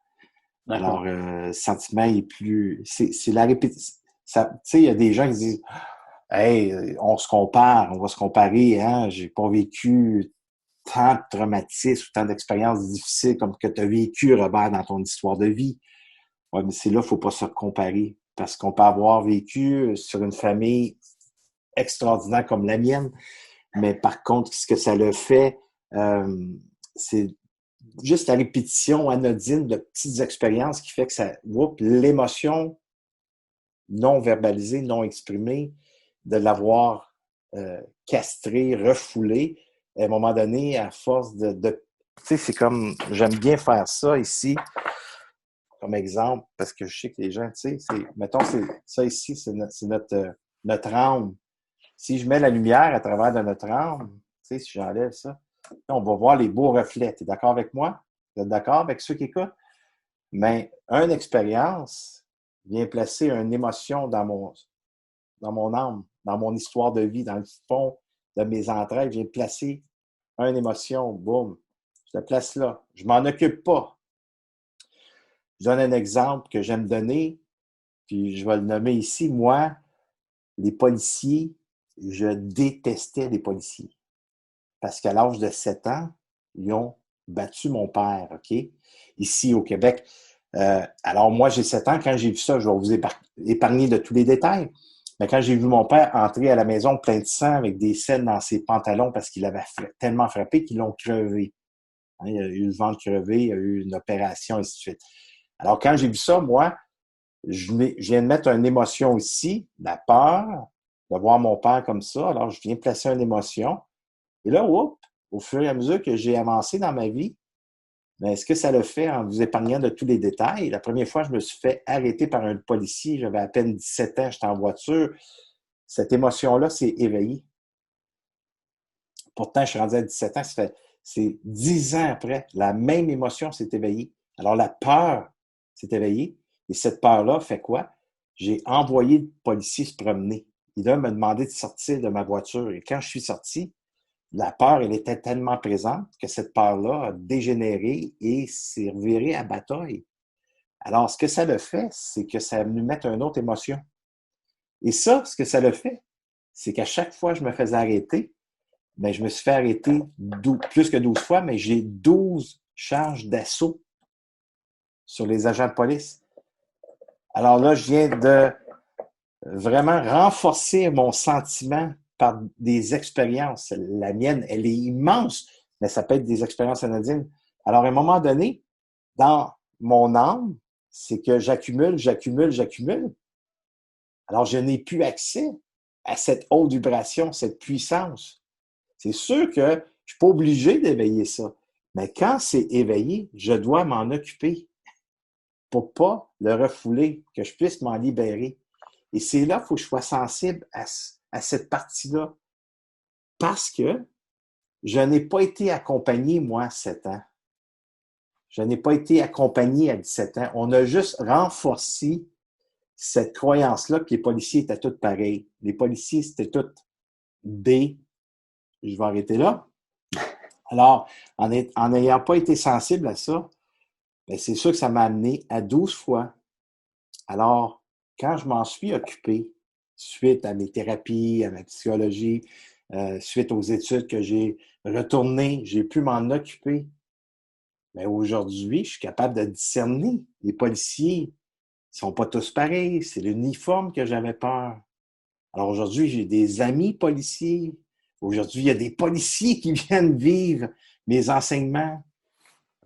Alors, D'accord. sentiment est plus... C'est la répétition. Tu sais, il y a des gens qui disent Hey, on se compare, on va se comparer, hein, j'ai pas vécu tant de traumatismes ou tant d'expériences difficiles comme que tu as vécu, Robert, dans ton histoire de vie. Ouais, mais c'est là, il faut pas se comparer. Parce qu'on peut avoir vécu sur une famille extraordinaire comme la mienne, mais par contre, ce que ça le fait, euh, c'est juste la répétition anodine de petites expériences qui fait que ça, l'émotion non verbalisée, non exprimée, de l'avoir castré, refoulé, à un moment donné, à force tu sais, c'est comme, j'aime bien faire ça ici, comme exemple, parce que je sais que les gens, tu sais, mettons, ça ici, c'est notre âme. Si je mets la lumière à travers de notre âme, tu sais, si j'enlève ça, on va voir les beaux reflets. Tu es d'accord avec moi? Vous êtes d'accord avec ceux qui écoutent? Mais une expérience vient placer une émotion dans mon âme, dans mon histoire de vie, dans le fond de mes entrailles, vient placer une émotion, boum, je la place là. Je m'en occupe pas. Je donne un exemple que j'aime donner, puis je vais le nommer ici. Moi, les policiers, je détestais les policiers. Parce qu'à l'âge de 7 ans, ils ont battu mon père, OK? Ici au Québec. Alors moi, j'ai 7 ans. Quand j'ai vu ça, je vais vous épargner de tous les détails. Mais quand j'ai vu mon père entrer à la maison plein de sang avec des scènes dans ses pantalons parce qu'il avait tellement frappé qu'ils l'ont crevé. Hein, il a eu le ventre crevé, il a eu une opération, et ainsi de suite. Alors quand j'ai vu ça, moi, je viens de mettre une émotion ici, la peur de voir mon père comme ça. Alors je viens placer une émotion. Et là, au fur et à mesure que j'ai avancé dans ma vie, mais ce que ça le fait en vous épargnant de tous les détails, la première fois, je me suis fait arrêter par un policier, j'avais à peine 17 ans, j'étais en voiture. Cette émotion-là s'est éveillée. Pourtant, je suis rendu à 17 ans, c'est 10 ans après, la même émotion s'est éveillée. Alors, la peur s'est éveillée. Et cette peur-là fait quoi? J'ai envoyé le policier se promener. Il a me demandé de sortir de ma voiture. Et quand je suis sorti, la peur, elle était tellement présente que cette peur-là a dégénéré et s'est revirée à bataille. Alors, ce que ça le fait, c'est que ça nous met une autre émotion. Et ça, ce que ça le fait, c'est qu'à chaque fois que je me faisais arrêter, ben, je me suis fait arrêter plus que 12 fois, mais j'ai 12 charges d'assaut sur les agents de police. Alors là, je viens de vraiment renforcer mon sentiment par des expériences. La mienne, elle est immense, mais ça peut être des expériences anodines. Alors, à un moment donné, dans mon âme, c'est que j'accumule, j'accumule, j'accumule. Alors, je n'ai plus accès à cette haute vibration, cette puissance. C'est sûr que je ne suis pas obligé d'éveiller ça. Mais quand c'est éveillé, je dois m'en occuper pour pas le refouler, que je puisse m'en libérer. Et c'est là qu'il faut que je sois sensible à cette partie-là. Parce que je n'ai pas été accompagné, moi, à 7 ans. Je n'ai pas été accompagné à 17 ans. On a juste renforcé cette croyance-là que les policiers étaient tous pareils. Les policiers, c'était tous B, je vais arrêter là. Alors, en n'ayant pas été sensible à ça, ben c'est sûr que ça m'a amené à 12 fois. Alors, quand je m'en suis occupé, suite à mes thérapies, à ma psychologie, suite aux études que j'ai retournées, j'ai pu m'en occuper. Mais aujourd'hui, je suis capable de discerner. Les policiers ne sont pas tous pareils. C'est l'uniforme que j'avais peur. Alors aujourd'hui, j'ai des amis policiers. Aujourd'hui, il y a des policiers qui viennent vivre mes enseignements.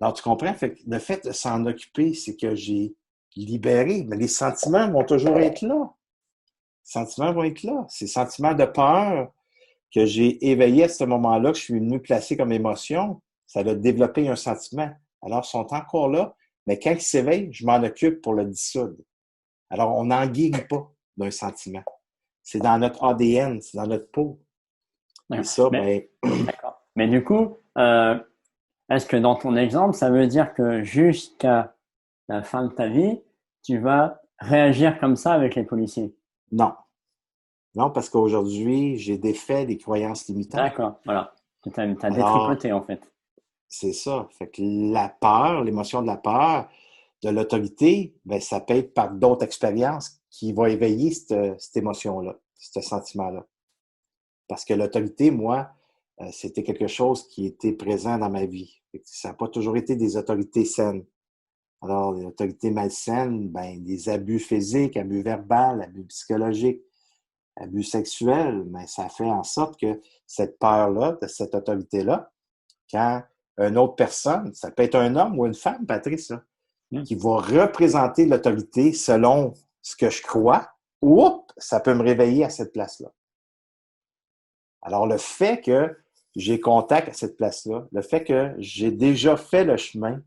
Alors, tu comprends? Fait que le fait de s'en occuper, c'est que j'ai libéré. Mais les sentiments vont toujours être là. Les sentiments vont être là. Ces sentiments de peur que j'ai éveillés à ce moment-là, que je suis venu placer comme émotion, ça a développé un sentiment. Alors, ils sont encore là, mais quand ils s'éveillent, je m'en occupe pour le dissoudre. Alors, on n'en guérit pas d'un sentiment. C'est dans notre ADN, c'est dans notre peau. Et ça, ben, D'accord. Mais du coup, est-ce que dans ton exemple, ça veut dire que jusqu'à la fin de ta vie, tu vas réagir comme ça avec les policiers? non. Non, parce qu'aujourd'hui, j'ai défait des croyances limitantes. D'accord, voilà. Tu as Alors, détricoté en fait. c'est ça. Fait que la peur, l'émotion de la peur, de l'autorité, ben, ça peut être par d'autres expériences qui vont éveiller cette émotion-là, ce sentiment-là. Parce que l'autorité, moi, c'était quelque chose qui était présent dans ma vie. Ça n'a pas toujours été des autorités saines. Alors, les autorités malsaines, ben, des abus physiques, abus verbaux, abus psychologiques, abus sexuels, mais ça fait en sorte que cette peur-là, de cette autorité-là, quand une autre personne, ça peut être un homme ou une femme, Patrice, là, qui va représenter l'autorité selon ce que je crois, oups, ça peut me réveiller à cette place-là. Alors, le fait que j'ai contact à cette place-là, le fait que j'ai déjà fait le chemin,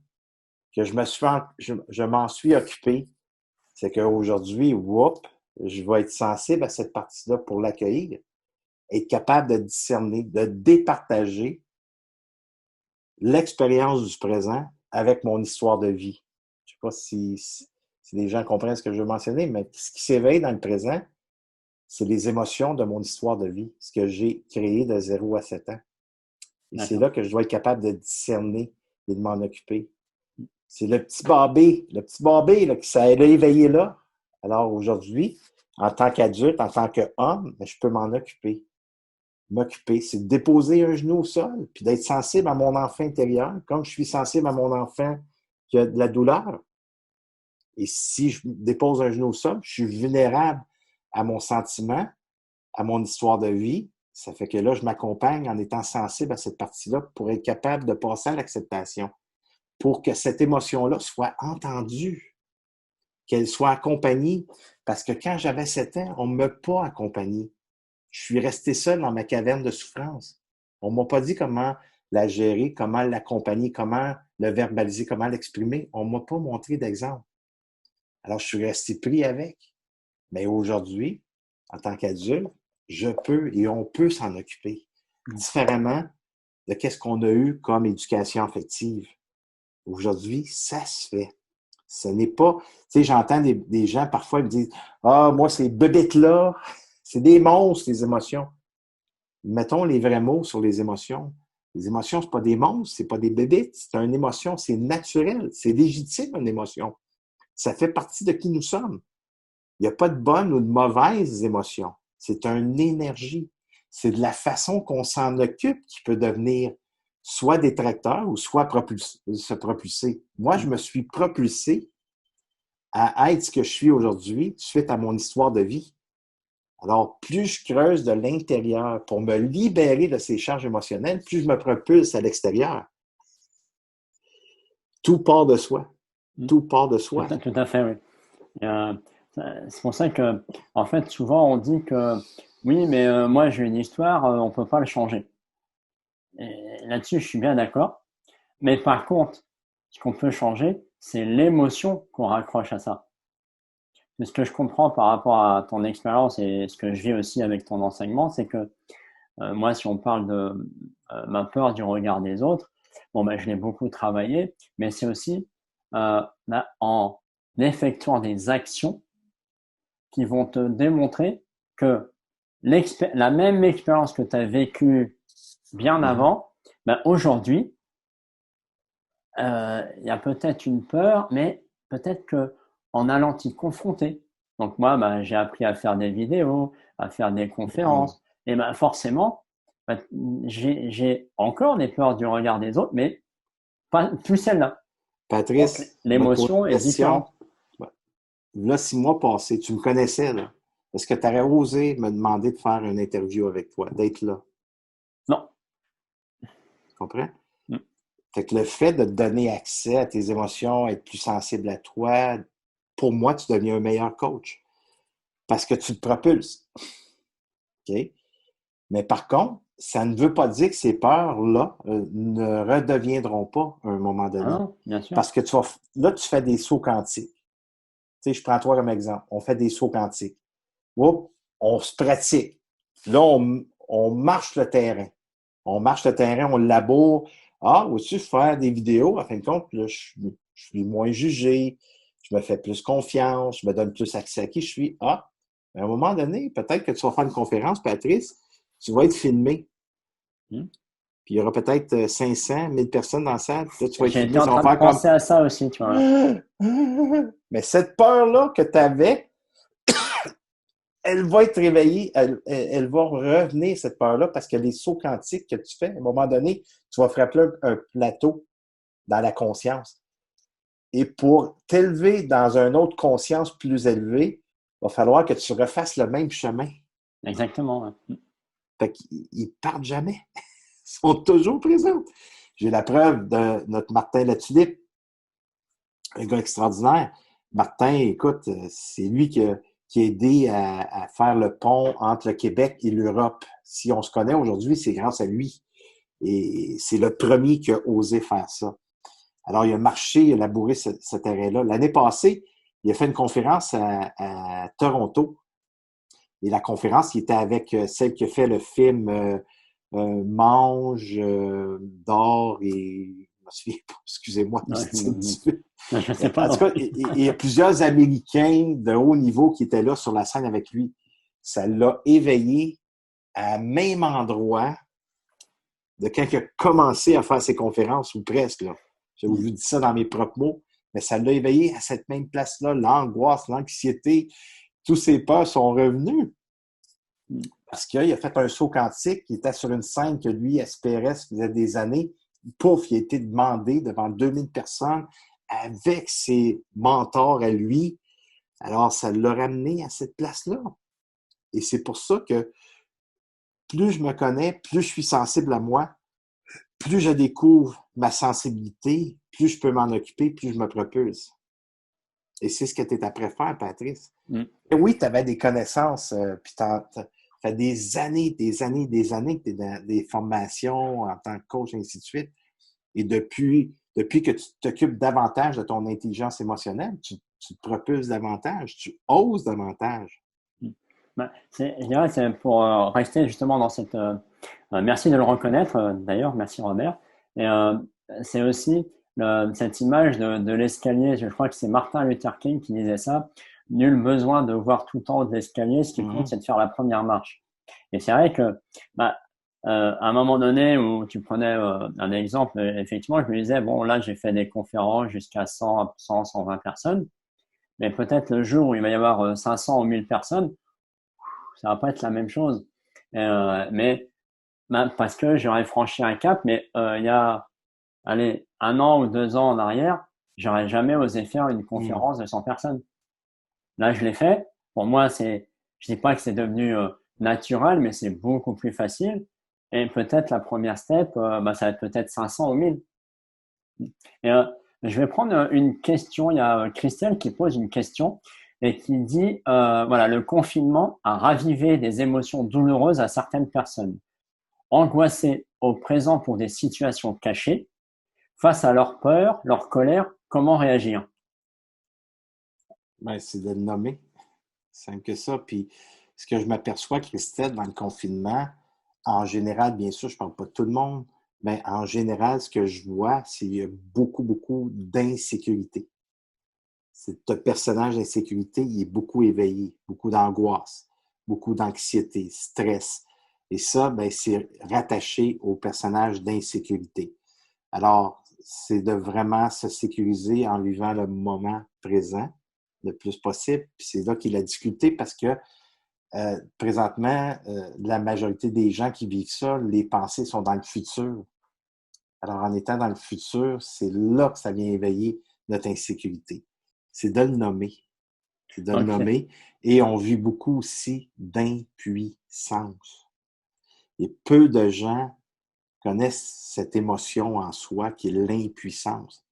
que je m'en suis occupé, c'est qu'aujourd'hui, whoop, je vais être sensible à cette partie-là pour l'accueillir, être capable de discerner, de départager l'expérience du présent avec mon histoire de vie. Je ne sais pas si les gens comprennent ce que je veux mentionner, mais ce qui s'éveille dans le présent, c'est les émotions de mon histoire de vie, ce que j'ai créé de 0 à 7 ans. Et c'est là que je dois être capable de discerner et de m'en occuper. C'est le petit barbé là, qui s'est éveillé là. Alors aujourd'hui, en tant qu'adulte, en tant qu'homme, je peux m'en occuper. M'occuper, c'est de déposer un genou au sol, puis d'être sensible à mon enfant intérieur, comme je suis sensible à mon enfant qui a de la douleur. Et si je dépose un genou au sol, je suis vulnérable à mon sentiment, à mon histoire de vie. Ça fait que là, je m'accompagne en étant sensible à cette partie-là pour être capable de passer à l'acceptation, pour que cette émotion-là soit entendue, qu'elle soit accompagnée. Parce que quand j'avais 7 ans, on ne m'a pas accompagné. Je suis resté seul dans ma caverne de souffrance. On ne m'a pas dit comment la gérer, comment l'accompagner, comment le verbaliser, comment l'exprimer. On ne m'a pas montré d'exemple. Alors, je suis resté pris avec. Mais aujourd'hui, en tant qu'adulte, je peux et on peut s'en occuper différemment de qu'est-ce qu'on a eu comme éducation affective. Aujourd'hui, ça se fait. Ce n'est pas, tu sais, j'entends des gens parfois me dire, ah, moi, ces bébêtes-là, c'est des monstres, les émotions. Mettons les vrais mots sur les émotions. Les émotions, c'est pas des monstres, c'est pas des bébites, c'est une émotion, c'est naturel, c'est légitime, une émotion. Ça fait partie de qui nous sommes. Il n'y a pas de bonnes ou de mauvaises émotions. C'est une énergie. C'est de la façon qu'on s'en occupe qui peut devenir soit détracteur ou soit se propulser. Moi, je me suis propulsé à être ce que je suis aujourd'hui suite à mon histoire de vie. Alors, plus je creuse de l'intérieur pour me libérer de ces charges émotionnelles, plus je me propulse à l'extérieur. Tout part de soi. Tout part de soi. Tout à fait, oui. C'est pour ça que, en fait, souvent on dit que oui, mais moi j'ai une histoire, on peut pas le changer. Et là-dessus, je suis bien d'accord. Mais par contre, ce qu'on peut changer, c'est l'émotion qu'on raccroche à ça. Mais ce que je comprends par rapport à ton expérience et ce que je vis aussi avec ton enseignement, c'est que moi, si on parle de ma peur du regard des autres, bon, ben, je l'ai beaucoup travaillé, mais c'est aussi en effectuant des actions qui vont te démontrer que la même expérience que tu as vécue bien avant, ben aujourd'hui, il y a peut-être une peur, mais peut-être que en allant t'y confronter. Donc moi, ben, j'ai appris à faire des vidéos, à faire des Wow. conférences, et ben forcément, ben, j'ai encore des peurs du regard des autres, mais pas plus celle-là. Donc Patrice, je vais te poser l'émotion une est question. différente. Ouais. Là, 6 mois passés, tu me connaissais, là. Est-ce que tu aurais osé me demander de faire une interview avec toi, d'être là? Non. Tu comprends? Mm. Fait que le fait de te donner accès à tes émotions, être plus sensible à toi, pour moi, tu deviens un meilleur coach parce que tu te propulses. OK? Mais par contre, ça ne veut pas dire que ces peurs-là ne redeviendront pas à un moment Ah donné. non, bien sûr. Parce que là, tu fais des sauts quantiques. Tu sais, je prends toi comme exemple. On fait des sauts quantiques. Oups, on se pratique. Là, on marche le terrain. On marche le terrain, on laboure. Ah, aussi faire des vidéos, en fin de compte, là, je suis moins jugé, je me fais plus confiance, je me donne plus accès à qui je suis. Ah, à un moment donné, peut-être que tu vas faire une conférence, Patrice, tu vas être filmé. Mm. Puis il y aura peut-être 500, 1000 personnes dans la salle. Puis là, tu vas être J'ai été filmé, en ça va train de faire comme. penser à ça aussi, tu vois. Mais cette peur-là que tu avais, elle va être réveillée, elle va revenir, cette peur-là, parce que les sauts quantiques que tu fais, à un moment donné, tu vas frapper un plateau dans la conscience. Et pour t'élever dans une autre conscience plus élevée, il va falloir que tu refasses le même chemin. Exactement. Ouais. Fait qu'ils ne partent jamais. Ils sont toujours présents. J'ai la preuve de notre Martin Latulippe, un gars extraordinaire. Martin, écoute, c'est lui qui a aidé à faire le pont entre le Québec et l'Europe. Si on se connaît aujourd'hui, c'est grâce à lui. Et c'est le premier qui a osé faire ça. Alors, il a marché, il a labouré ce terrain-là. L'année passée, il a fait une conférence à Toronto. Et la conférence, il était avec celle qui a fait le film Mange, d'or et... Je me souviens pas, excusez-moi du Ouais, titre du film. je sais pas En tout non cas, plus. il y a plusieurs Américains de haut niveau qui étaient là sur la scène avec lui. Ça l'a éveillé à même endroit de quand il a commencé à faire ses conférences, ou presque. Là. Je vous dis ça dans mes propres mots, mais ça l'a éveillé à cette même place-là. L'angoisse, l'anxiété, tous ces peurs sont revenus. Parce qu'il a fait un saut quantique, il était sur une scène que lui espérait, ça faisait des années. Pouf, il a été demandé devant 2000 personnes avec ses mentors à lui. Alors, ça l'a ramené à cette place-là. Et c'est pour ça que plus je me connais, plus je suis sensible à moi, plus je découvre ma sensibilité, plus je peux m'en occuper, plus je me propulse. Et c'est ce que tu es après faire, Patrice. Mm. Et oui, tu avais des connaissances, puis ça fait des années, des années, des années que tu es dans des formations en tant que coach, et ainsi de suite. Et depuis que tu t'occupes davantage de ton intelligence émotionnelle, tu te propulses davantage, tu oses davantage. Mm. Bah, je dirais que c'est pour rester justement dans cette. Merci de le reconnaître, d'ailleurs, merci Robert. Et c'est aussi cette image de l'escalier. Je crois que c'est Martin Luther King qui disait ça. Nul besoin de voir tout en haut de l'escalier. Ce qui compte, Mhm. c'est de faire la première marche. Et c'est vrai que, bah, à un moment donné où tu prenais un exemple, effectivement, je me disais, bon, là, j'ai fait des conférences jusqu'à 100, 100, 120 personnes. Mais peut-être le jour où il va y avoir 500 ou 1000 personnes, ça va pas être la même chose. Mais parce que j'aurais franchi un cap, mais il y a, allez, 1 an ou 2 ans en arrière, j'aurais jamais osé faire une Mhm. conférence de 100 personnes. Là, je l'ai fait. Pour moi, je dis pas que c'est devenu naturel, mais c'est beaucoup plus facile. Et peut-être la première step, ça va être peut-être 500 ou 1000. Et je vais prendre une question. Il y a Christelle qui pose une question et qui dit, voilà, le confinement a ravivé des émotions douloureuses à certaines personnes. Angoissées au présent pour des situations cachées, face à leur peur, leur colère, comment réagir? Ben, c'est de le nommer. Simple que ça. Puis, ce que je m'aperçois, Christelle, dans le confinement, en général, bien sûr, je ne parle pas de tout le monde, mais en général, ce que je vois, c'est qu'il y a beaucoup, beaucoup d'insécurité. Ce personnage d'insécurité, il est beaucoup éveillé, beaucoup d'angoisse, beaucoup d'anxiété, stress. Et ça, ben, c'est rattaché au personnage d'insécurité. Alors, c'est de vraiment se sécuriser en vivant le moment présent le plus possible. Puis c'est là qu'il a difficulté parce que présentement, la majorité des gens qui vivent ça, les pensées sont dans le futur. Alors, en étant dans le futur, c'est là que ça vient éveiller notre insécurité. C'est de le nommer. C'est de le Ok. nommer. Et on vit beaucoup aussi d'impuissance. Et peu de gens connaissent cette émotion en soi qui est l'impuissance.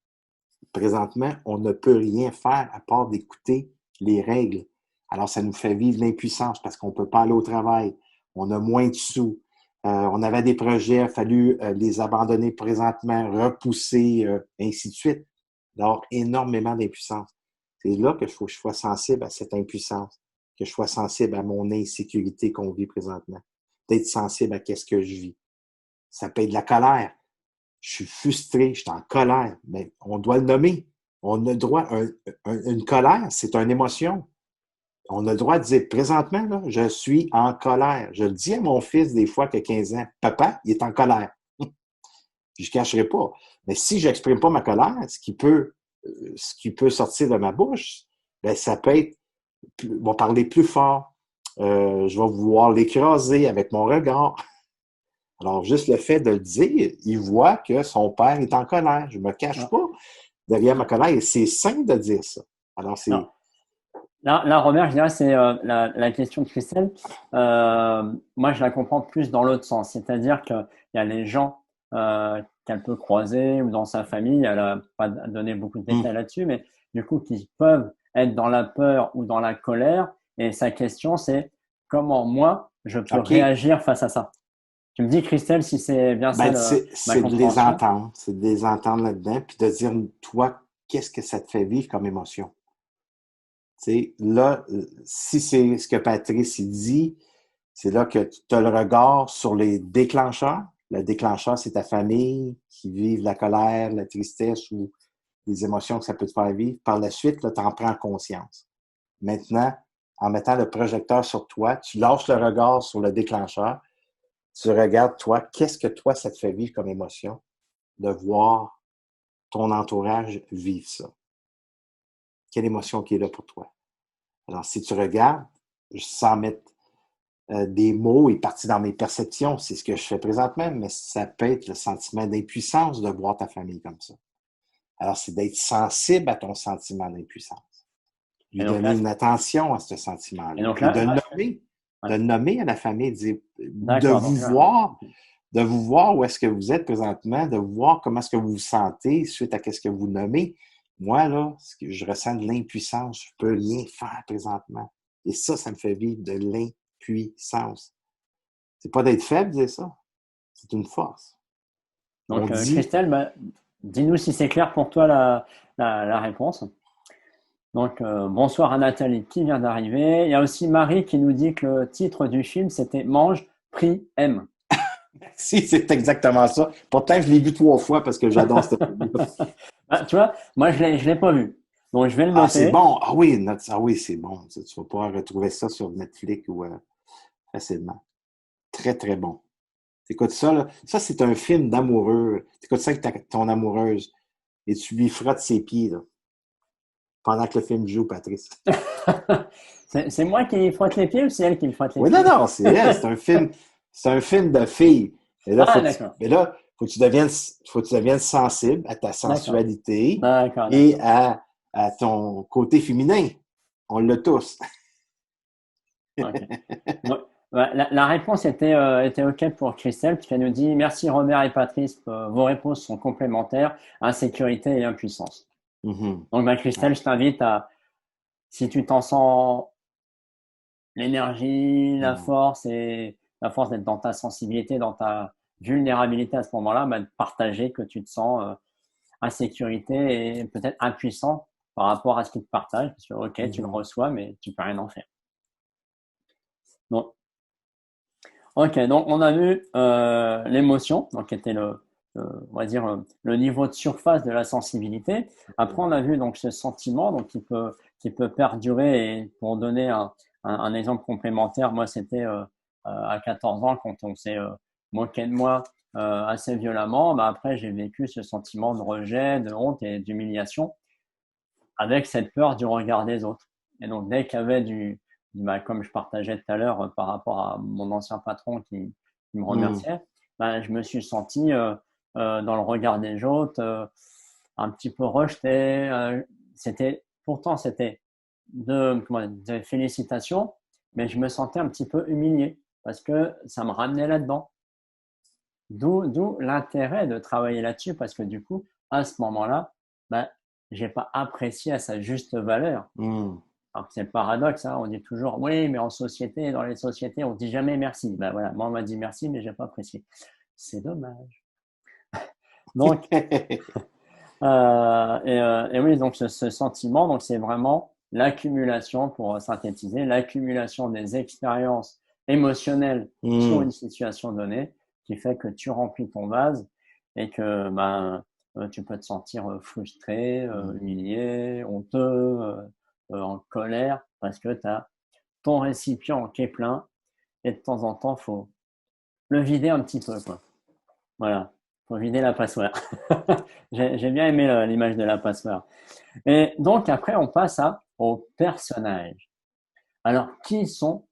Présentement, on ne peut rien faire à part d'écouter les règles. Alors, ça nous fait vivre l'impuissance parce qu'on ne peut pas aller au travail. On a moins de sous. On avait des projets, il a fallu les abandonner présentement, repousser, ainsi de suite. Alors, énormément d'impuissance. C'est là que je sois sensible à cette impuissance, que je sois sensible à mon insécurité qu'on vit présentement. D'être sensible à ce que je vis. Ça peut être de la colère. Je suis frustré, je suis en colère. Mais on doit le nommer. On a le droit, une colère, c'est une émotion. On a le droit de dire, présentement, là, je suis en colère. Je le dis à mon fils des fois qui a 15 ans, papa, il est en colère. Je ne cacherai pas. Mais si je n'exprime pas ma colère, ce qui peut sortir de ma bouche, ben, ça peut être, va parler plus fort. Je vais vouloir l'écraser avec mon regard. Alors, juste le fait de le dire, il voit que son père est en colère. Je ne me cache Ah, pas derrière ma colère. Et c'est sain de dire ça. Alors, non. c'est... Là, Robert, je dirais, c'est la question de Christelle. Moi, je la comprends plus dans l'autre sens. C'est-à-dire qu'il y a les gens qu'elle peut croiser ou dans sa famille. Elle n'a pas donné beaucoup de détails là-dessus, mais du coup, qui peuvent être dans la peur ou dans la colère. Et sa question, c'est comment moi, je peux OK. réagir face à ça. Tu me dis, Christelle, si c'est bien ça Ben, ma c'est de les compréhension. entendre. C'est de les entendre là-dedans. Puis de dire, toi, qu'est-ce que ça te fait vivre comme émotion? Tu sais, là, si c'est ce que Patrice il dit, c'est là que tu as le regard sur les déclencheurs. Le déclencheur, c'est ta famille qui vit la colère, la tristesse ou les émotions que ça peut te faire vivre. Par la suite, tu en prends conscience. Maintenant, en mettant le projecteur sur toi, tu lâches le regard sur le déclencheur. Tu regardes, toi, qu'est-ce que toi, ça te fait vivre comme émotion de voir ton entourage vivre ça? Quelle émotion qui est là pour toi? Alors, si tu regardes, sans mettre des mots et partir dans mes perceptions, c'est ce que je fais présentement, mais ça peut être le sentiment d'impuissance de voir ta famille comme ça. Alors, c'est d'être sensible à ton sentiment d'impuissance. Et Lui donc donner là, une attention à ce et sentiment-là. donc Puis là, là, de ouais. le nommer à la famille, D'accord. Donc là, de vous voir où est-ce que vous êtes présentement, de voir comment est-ce que vous vous sentez suite à ce que vous nommez. Moi, là, je ressens de l'impuissance. Je peux rien faire présentement. Et ça me fait vivre de l'impuissance. C'est pas d'être faible, dire ça. C'est une force. On donc, dit, Christelle, bah, dis-nous si c'est clair pour toi la réponse. Donc, bonsoir à Nathalie qui vient d'arriver. Il y a aussi Marie qui nous dit que le titre du film, c'était Mange, prie, aime. si c'est exactement ça. Pourtant, je l'ai vu 3 fois parce que j'adore ce film-là. Ah, tu vois, moi, je l'ai pas vu. Donc, je vais le Ah, c'est noter. bon. Ah oui, c'est bon. Tu vas pouvoir retrouver ça sur Netflix ou facilement. Très, très bon. T'écoutes ça, là. Ça, c'est un film d'amoureux. T'écoutes ça avec ton amoureuse et tu lui frottes ses pieds, là, pendant que le film joue, Patrice. C'est moi qui frotte les pieds ou c'est elle qui me frotte les Oui, non, pieds? non, c'est elle. C'est un film de fille. Et là, Ah, d'accord. faut que tu deviennes sensible à ta D'accord. sensualité D'accord, et d'accord. à ton côté féminin. On l'a tous. Ok. Bon, ouais, la réponse était OK pour Christelle, puisqu'elle nous dit merci Robert et Patrice, vos réponses sont complémentaires, insécurité et impuissance. Mhm. Donc, ben, Christelle, Ouais. je t'invite à, si tu t'en sens l'énergie, Mhm. la force d'être dans ta sensibilité, dans ta vulnérabilité à ce moment-là, ben, de partager que tu te sens insécurité et peut-être impuissant par rapport à ce qu'il te partage, parce que OK, tu le Mhm. reçois, mais tu peux rien en faire. Donc, Ok, donc on a vu l'émotion, donc qui était on va dire le niveau de surface de la sensibilité. Après, on a vu donc ce sentiment, donc qui peut perdurer et pour donner un exemple complémentaire, moi, c'était à 14 ans quand on s'est moqué de moi assez violemment. Bah, après, j'ai vécu ce sentiment de rejet, de honte et d'humiliation avec cette peur du regard des autres. Et donc, dès qu'il y avait bah, comme je partageais tout à l'heure par rapport à mon ancien patron qui me Hmm. remerciait, bah, je me suis senti dans le regard des autres, un petit peu rejeté. Pourtant, c'était de félicitations, mais je me sentais un petit peu humilié parce que ça me ramenait là-dedans. D'où l'intérêt de travailler là-dessus parce que du coup, à ce moment-là, ben, j'ai pas apprécié à sa juste valeur. Hmm. Alors c'est le paradoxe, hein, on dit toujours oui, mais en société, dans les sociétés, on dit jamais merci. Ben voilà, moi on m'a dit merci, mais j'ai pas apprécié. C'est dommage. Donc et oui, donc ce sentiment, donc c'est vraiment l'accumulation, pour synthétiser, l'accumulation des expériences émotionnelles sur Hmm. une situation donnée qui fait que tu remplis ton vase et que ben tu peux te sentir frustré, Hmm. humilié, honteux, en colère parce que tu as ton récipient qui est plein et de temps en temps faut le vider un petit peu quoi. Voilà, faut vider la passoire. J'ai bien aimé l'image de la passoire. Et donc après, on passe aux personnages. Alors, qui sont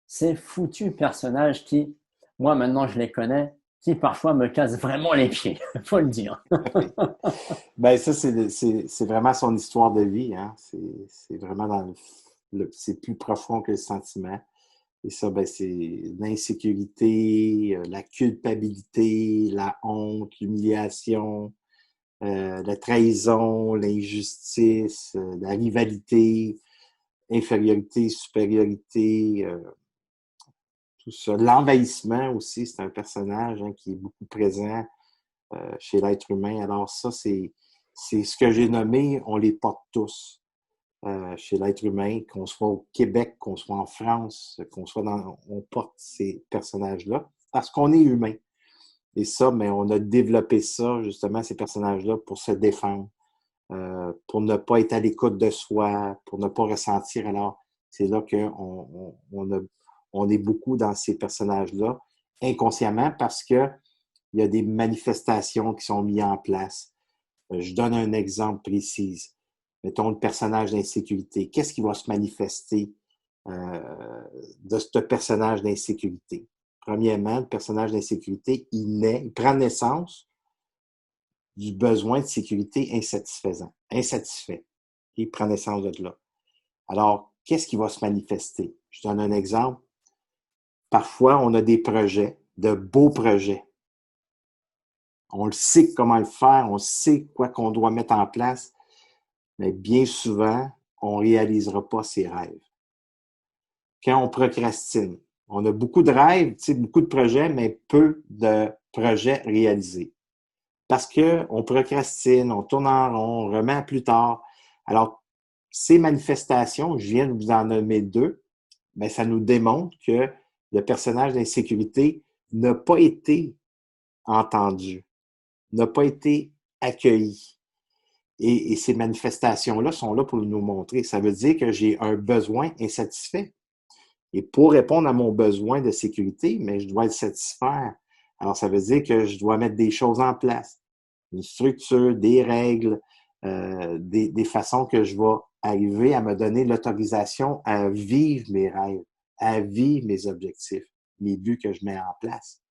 ces foutus personnages qui, moi maintenant je les connais, qui parfois me cassent vraiment les pieds, faut le dire. Ben, ça, c'est vraiment son histoire de vie, hein. C'est vraiment c'est plus profond que le sentiment. Et ça, ben, c'est l'insécurité, la culpabilité, la honte, l'humiliation, la trahison, l'injustice, la rivalité, infériorité, supériorité, tout ça. L'envahissement aussi, c'est un personnage hein, qui est beaucoup présent chez l'être humain. Alors ça, c'est ce que j'ai nommé, on les porte tous chez l'être humain, qu'on soit au Québec, qu'on soit en France, on porte ces personnages-là parce qu'on est humain. Et ça, mais on a développé ça, justement, ces personnages-là, pour se défendre, pour ne pas être à l'écoute de soi, pour ne pas ressentir. Alors, c'est là on est beaucoup dans ces personnages-là, inconsciemment, parce que il y a des manifestations qui sont mises en place. Je donne un exemple précis. Mettons le personnage d'insécurité. Qu'est-ce qui va se manifester de ce personnage d'insécurité? Premièrement, le personnage d'insécurité, il prend naissance du besoin de sécurité insatisfait. Il prend naissance de là. Alors, qu'est-ce qui va se manifester? Je donne un exemple. Parfois, on a des projets, de beaux projets. On le sait comment le faire, on sait quoi qu'on doit mettre en place, mais bien souvent, on ne réalisera pas ses rêves. Quand on procrastine, on a beaucoup de rêves, beaucoup de projets, mais peu de projets réalisés. Parce qu'on procrastine, on tourne en rond, on remet à plus tard. Alors, ces manifestations, je viens de vous en nommer deux, mais ça nous démontre que le personnage d'insécurité n'a pas été entendu, n'a pas été accueilli. Et ces manifestations-là sont là pour nous montrer. Ça veut dire que j'ai un besoin insatisfait. Et pour répondre à mon besoin de sécurité, mais je dois le satisfaire. Alors, ça veut dire que je dois mettre des choses en place, une structure, des règles, des façons que je vais arriver à me donner l'autorisation à vivre mes rêves, à vivre mes objectifs, les buts que je mets en place.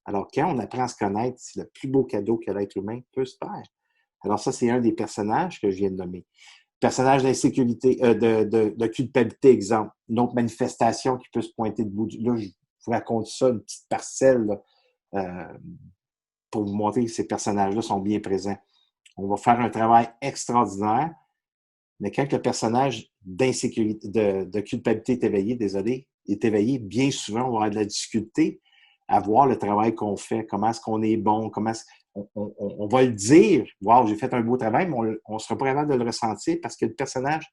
Alors, quand on apprend à se connaître, c'est le plus beau cadeau que l'être humain peut se faire. Alors, ça, c'est un des personnages que je viens de nommer. Personnage d'insécurité, de culpabilité, exemple. Une autre manifestation qui peut se pointer de bout du... Là, je vous raconte ça, une petite parcelle, là, pour vous montrer que ces personnages-là sont bien présents. On va faire un travail extraordinaire, mais quand le personnage d'insécurité, de culpabilité est éveillé, est éveillé, bien souvent, on va avoir de la difficulté à voir le travail qu'on fait, comment est-ce qu'on est bon, on va le dire, wow, j'ai fait un beau travail, mais on ne sera pas capable de le ressentir parce que le personnage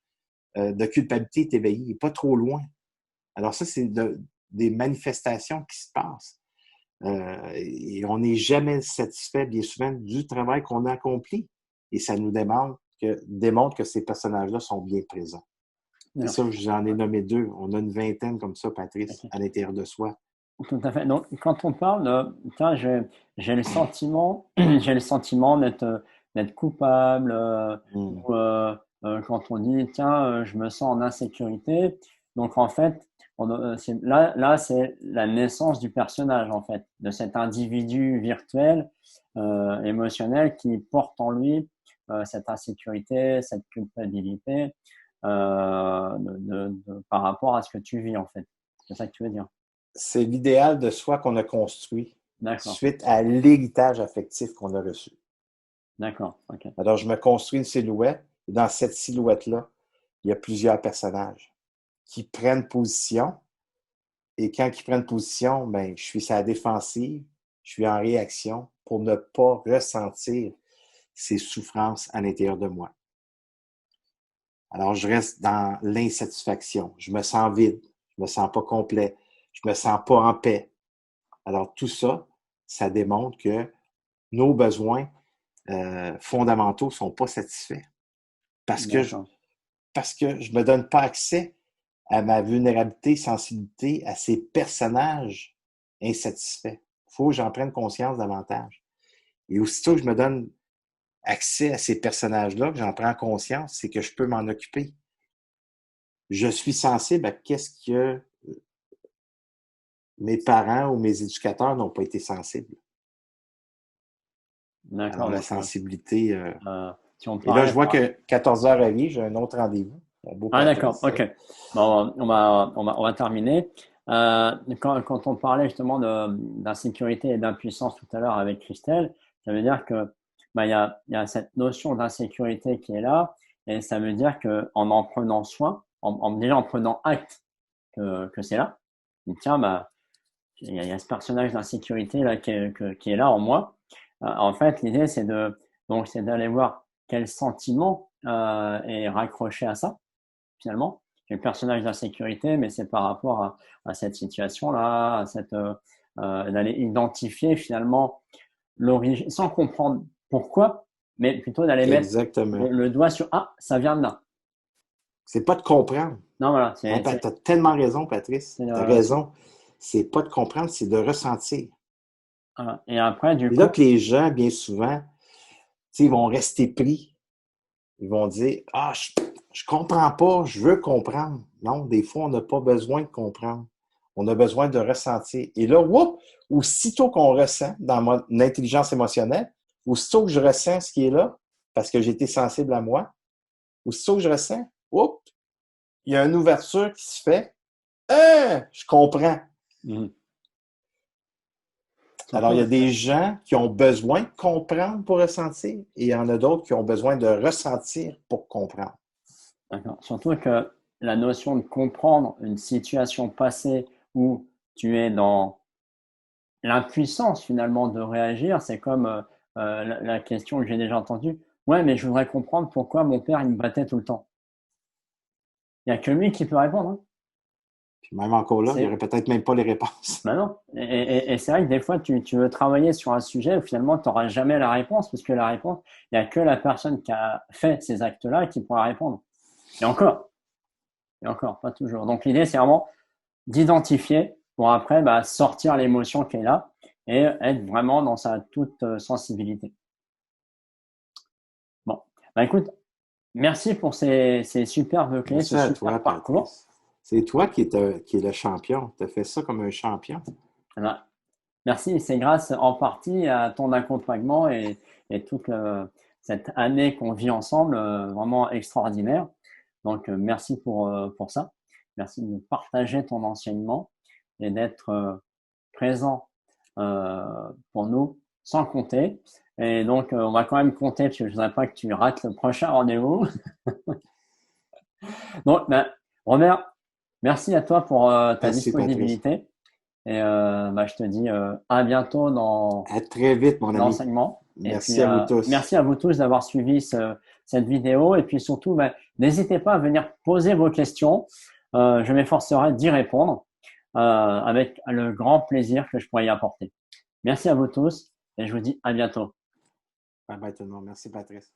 de culpabilité est éveillé, il n'est pas trop loin. Alors ça, c'est des manifestations qui se passent. Et on n'est jamais satisfait, bien souvent, du travail qu'on a accompli. Et ça nous démontre que ces personnages-là sont bien présents. C'est ça, j'en ai nommé 2. On a une vingtaine comme ça, Patrice, Ok. à l'intérieur de soi. Tout à fait. Donc, quand on parle de, tiens, j'ai le sentiment, j'ai le sentiment d'être coupable, Hmm. ou quand on dit, tiens, je me sens en insécurité. Donc, en fait, là, c'est la naissance du personnage, en fait, de cet individu virtuel, émotionnel qui porte en lui cette insécurité, cette culpabilité par rapport à ce que tu vis, en fait. C'est ça que tu veux dire. C'est l'idéal de soi qu'on a construit D'accord. suite à l'héritage affectif qu'on a reçu. D'accord, ok. Alors, je me construis une silhouette, et dans cette silhouette-là, il y a plusieurs personnages qui prennent position, et quand ils prennent position, ben, je suis sur la défensive, je suis en réaction pour ne pas ressentir ces souffrances à l'intérieur de moi. Alors, je reste dans l'insatisfaction. Je me sens vide. Je me sens pas complet. Je me sens pas en paix. Alors, tout ça, ça démontre que nos besoins fondamentaux sont pas satisfaits. Parce que je, D'accord. parce que je me donne pas accès à ma vulnérabilité, sensibilité, à ces personnages insatisfaits. Il faut que j'en prenne conscience davantage. Et aussitôt que je me donne accès à ces personnages-là, que j'en prends conscience, c'est que je peux m'en occuper. Je suis sensible à qu'est-ce que mes parents ou mes éducateurs n'ont pas été sensibles. Alors, D'accord. la Donc, sensibilité. si on Et là, je parlait vois que 14 heures à vie, j'ai un autre rendez-vous. Mon beau ah, d'accord. Patrice. Ok. Bon, on va terminer. Quand on parlait justement d'insécurité et d'impuissance tout à l'heure avec Christelle, ça veut dire que il y a cette notion d'insécurité qui est là, et ça veut dire que en prenant soin, déjà en prenant acte que c'est là, tiens, il y a ce personnage d'insécurité là qui est là en moi. En fait, l'idée c'est d'aller voir quel sentiment est raccroché à ça finalement. J'ai le personnage d'insécurité, mais c'est par rapport à cette situation-là, d'aller identifier finalement l'origine, sans comprendre pourquoi, mais plutôt d'aller mettre Exactement. le doigt sur ah, ça vient de là. C'est pas de comprendre. Non, voilà, Hein, tu as tellement raison, Patrice. Tu as c'est, raison. C'est pas de comprendre, c'est de ressentir. voilà. Et après, du Et là coup, que les gens, bien souvent, ils vont rester pris. Ils vont dire ah, je comprends pas, je veux comprendre. Non, des fois, on n'a pas besoin de comprendre. On a besoin de ressentir. Et là, whoop, aussitôt qu'on ressent dans mon intelligence émotionnelle, aussitôt que je ressens ce qui est là, parce que j'ai été sensible à moi, aussitôt que je ressens, whoop, il y a une ouverture qui se fait. Je comprends. mhm. Alors, il y Surtout, a des gens qui ont besoin de comprendre pour ressentir et il y en a d'autres qui ont besoin de ressentir pour comprendre. d'accord. Surtout que la notion de comprendre une situation passée où tu es dans l'impuissance finalement de réagir, c'est comme la question que j'ai déjà entendue. Ouais, mais je voudrais comprendre pourquoi mon père il me battait tout le temps. Il n'y a que lui qui peut répondre. Hein. Puis même encore là, il n'y aurait C'est peut-être même pas les réponses. bah non. Et c'est vrai que des fois tu veux travailler sur un sujet où finalement tu n'auras jamais la réponse, puisque la réponse, il n'y a que la personne qui a fait ces actes-là qui pourra répondre. Et encore, pas toujours. Donc l'idée c'est vraiment d'identifier pour après sortir l'émotion qui est là et être vraiment dans sa toute sensibilité. Bon, écoute, merci pour ces superbes clés, ce Merci à super toi, parcours. Patrice. C'est toi qui es le champion. Tu as fait ça comme un champion. Eh ben, merci, c'est grâce en partie à ton accompagnement et toute cette année qu'on vit ensemble, vraiment extraordinaire. Donc, merci pour ça. Merci de nous partager ton enseignement et d'être présent euh, pour nous sans compter. Et donc, on va quand même compter parce que je ne voudrais pas que tu rates le prochain rendez-vous. Donc, Robert, merci à toi pour ta Merci, Patrice. disponibilité. Et je te dis à bientôt dans À très vite, mon ami. l'enseignement. Et puis, Merci à vous tous. merci à vous tous d'avoir suivi cette vidéo. Et puis surtout, n'hésitez pas à venir poser vos questions. Je m'efforcerai d'y répondre avec le grand plaisir que je pourrais y apporter. Merci à vous tous et je vous dis à bientôt. Bye bye tout le monde. Merci, Patrice.